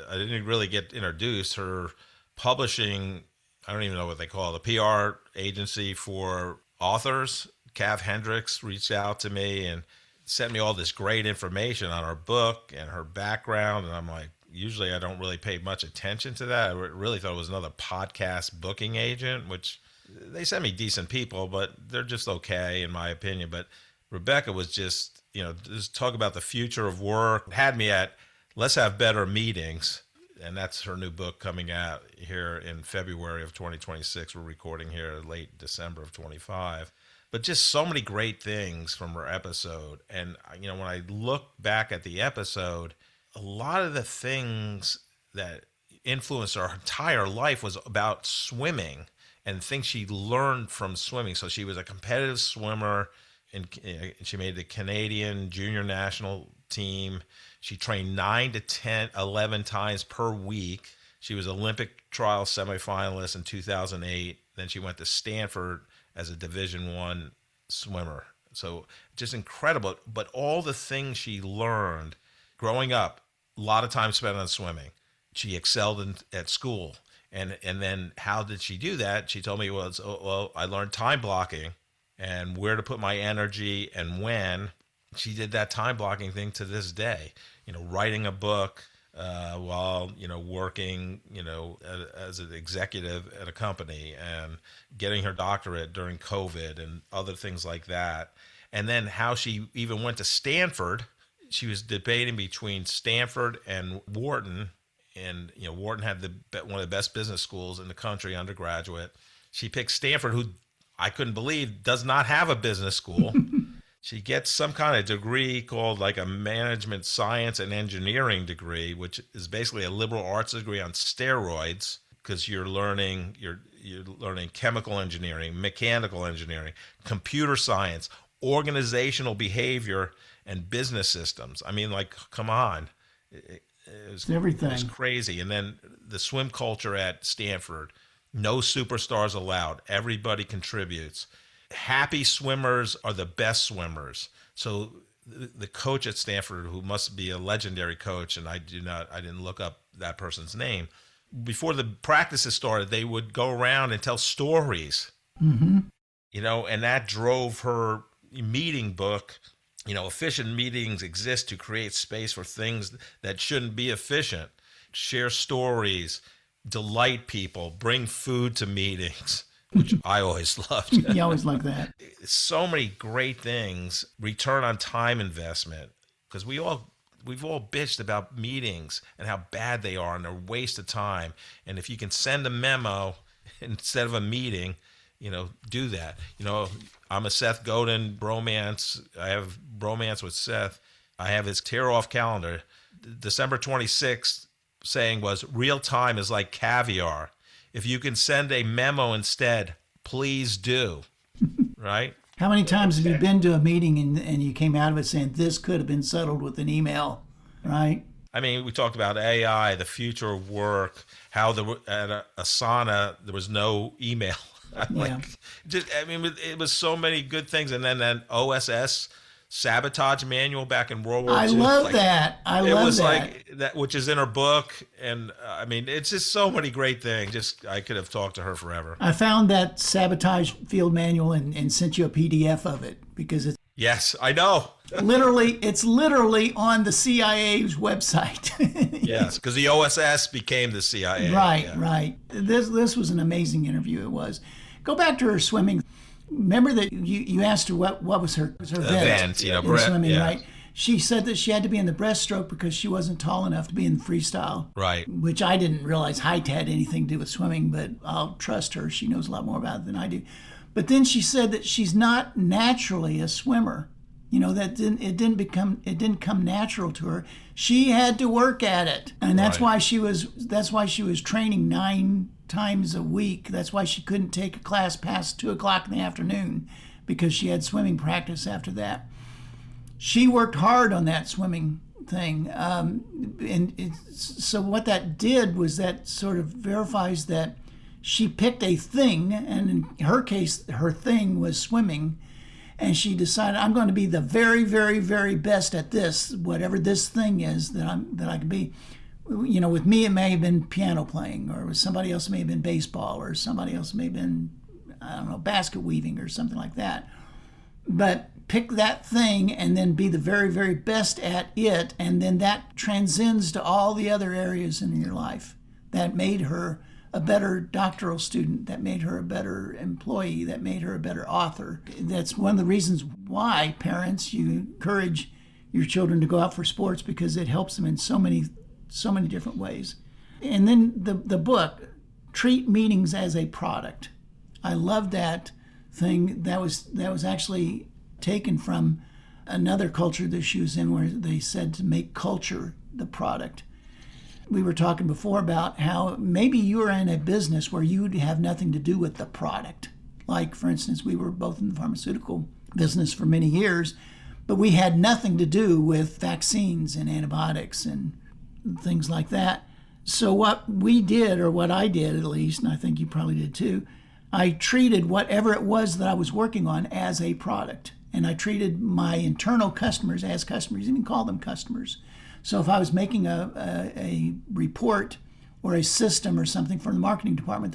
I didn't really get introduced, her publishing, I don't even know what they call it, a PR agency for authors. Cav Hendricks reached out to me and sent me all this great information on her book and her background. And I'm like, usually I don't really pay much attention to that. I really thought it was another podcast booking agent, which they sent me decent people, but they're just okay in my opinion. But Rebecca was just, just talk about the future of work. Had me at let's have better meetings. And that's her new book coming out here in February of 2026. We're recording here late December of 25. But just so many great things from her episode. And, when I look back at the episode, a lot of the things that influenced her entire life was about swimming and things she learned from swimming. So she was a competitive swimmer, and she made the Canadian junior national team. She trained 9 to 10, 11 times per week. She was Olympic trial semifinalist in 2008. Then she went to Stanford as a Division I swimmer. So just incredible. But all the things she learned growing up, a lot of time spent on swimming. She excelled at school. And then how did she do that? She told me, I learned time blocking and where to put my energy and when. She did that time blocking thing to this day, writing a book while, working, as an executive at a company, and getting her doctorate during COVID and other things like that. And then how she even went to Stanford. She was debating between Stanford and Wharton. And, Wharton had one of the best business schools in the country, undergraduate. She picked Stanford, who I couldn't believe does not have a business school. She gets some kind of degree called like a management science and engineering degree, which is basically a liberal arts degree on steroids, because you're learning chemical engineering, mechanical engineering, computer science, organizational behavior, and business systems. I mean, like, come on. It was everything. It was crazy. And then the swim culture at Stanford, no superstars allowed. Everybody contributes. Happy swimmers are the best swimmers. So the coach at Stanford, who must be a legendary coach, and I didn't look up that person's name, before the practices started, they would go around and tell stories, and that drove her meeting book. Efficient meetings exist to create space for things that shouldn't be efficient. Share stories, delight people, bring food to meetings, which I always loved.
You always like that.
So many great things. Return on time investment, because we've all bitched about meetings and how bad they are and they're a waste of time. And if you can send a memo instead of a meeting, do that. I'm a Seth Godin bromance. I have bromance with Seth. I have his tear off calendar. December 26th saying was, real time is like caviar. If you can send a memo instead, please do. Right?
How many times have you been to a meeting and you came out of it saying this could have been settled with an email, right?
I mean, we talked about AI, the future of work, how at Asana there was no email. It was so many good things. And then that OSS sabotage manual back in World War II.
I love that. It was
like that, which is in her book. And it's just so many great things. I could have talked to her forever.
I found that sabotage field manual and sent you a PDF of it because it's.
Yes, I know.
It's literally on the CIA's website.
Yes, because the OSS became the CIA.
Right. This was an amazing interview. It was. Go back to her swimming. Remember that you asked her what was her event in swimming, yeah. Right? She said that she had to be in the breaststroke because she wasn't tall enough to be in freestyle.
Right.
Which I didn't realize height had anything to do with swimming, but I'll trust her. She knows a lot more about it than I do. But then she said that she's not naturally a swimmer. It didn't come natural to her. She had to work at it, and that's why she was training 9 times a week. That's why she couldn't take a class past 2:00 in the afternoon, because she had swimming practice after that. She worked hard on that swimming thing, so what that did was that sort of verifies that she picked a thing, and in her case, her thing was swimming, and she decided, I'm going to be the very, very, very best at this, whatever this thing is that I can be. You know, with me, it may have been piano playing, or with somebody else, it may have been baseball, or somebody else may have been, I don't know, basket weaving or something like that. But pick that thing and then be the very, very best at it, and then that transcends to all the other areas in your life. That made her a better doctoral student, that made her a better employee, that made her a better author. That's one of the reasons why parents, you encourage your children to go out for sports, because it helps them in so many different ways. And then the book, Treat Meetings as a Product. I love that thing. That was actually taken from another culture that she was in, where they said to make culture the product. We were talking before about how maybe you are in a business where you have nothing to do with the product. Like, for instance, we were both in the pharmaceutical business for many years, but we had nothing to do with vaccines and antibiotics and things like that. So what we did, or what I did at least, and I think you probably did too, I treated whatever it was that I was working on as a product. And I treated my internal customers as customers, even call them customers. So if I was making a report or a system or something for the marketing department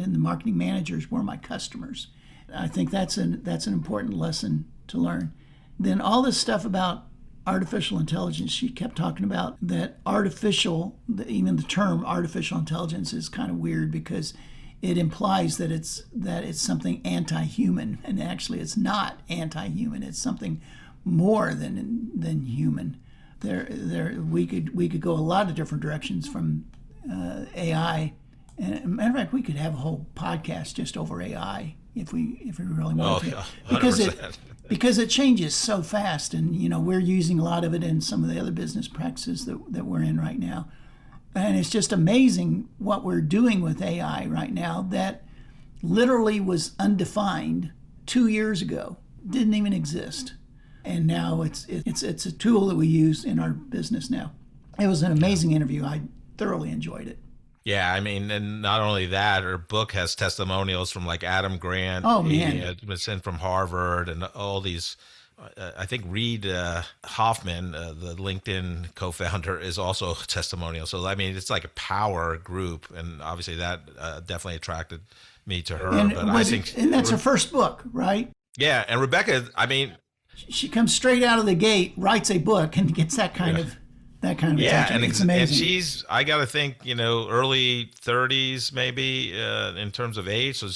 and the marketing managers were my customers. I think that's an important lesson to learn. Then all this stuff about artificial intelligence, she kept talking about that even the term artificial intelligence is kind of weird, because it implies that it's something anti-human, and actually it's not anti-human. It's something more than human. We could go a lot of different directions from AI. And matter of fact, we could have a whole podcast just over AI if we really wanted to,
100%.
because it changes so fast, and we're using a lot of it in some of the other business practices that we're in right now. And it's just amazing what we're doing with AI right now that literally was undefined 2 years ago, didn't even exist. And now it's a tool that we use in our business now. It was an amazing interview. I thoroughly enjoyed it.
Yeah, I mean, and not only that, her book has testimonials from like Adam Grant.
Oh, man.
It was sent from Harvard, and all these. I think Reid Hoffman, the LinkedIn co-founder, is also a testimonial. So, I mean, it's like a power group, and obviously that definitely attracted me to her.
And that's her first book, right?
Yeah, and Rebecca, I mean,
she comes straight out of the gate, writes a book, and gets that kind of attention.
And
it's amazing.
And she's, I got to think, early 30s maybe in terms of age. So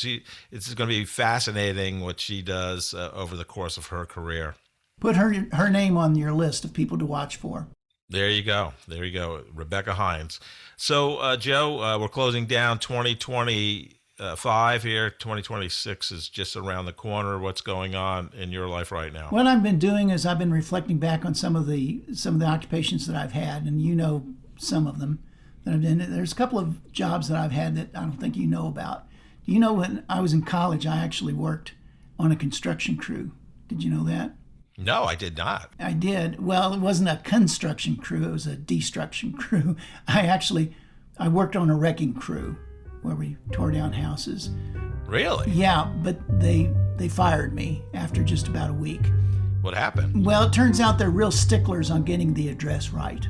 it's going to be fascinating what she does over the course of her career.
Put her name on your list of people to watch for.
There you go. Rebecca Hinds. So, Joe, we're closing down 2025 here. 2026 is just around the corner. What's going on in your life right now?
What I've been doing is I've been reflecting back on some of the occupations that I've had, and some of them that I've done. There's a couple of jobs that I've had that I don't think you know about. Do you know when I was in college, I actually worked on a construction crew? Did you know that?
No, I did not.
I did. Well, it wasn't a construction crew. It was a destruction crew. I worked on a wrecking crew where we tore down houses.
Really?
Yeah, but they fired me after just about a week.
What happened?
Well, it turns out they're real sticklers on getting the address right.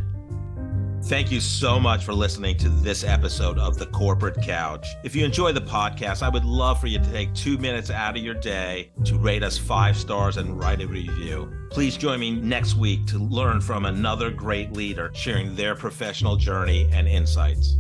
Thank you so much for listening to this episode of The Corporate Couch. If you enjoy the podcast, I would love for you to take 2 minutes out of your day to rate us 5 stars and write a review. Please join me next week to learn from another great leader sharing their professional journey and insights.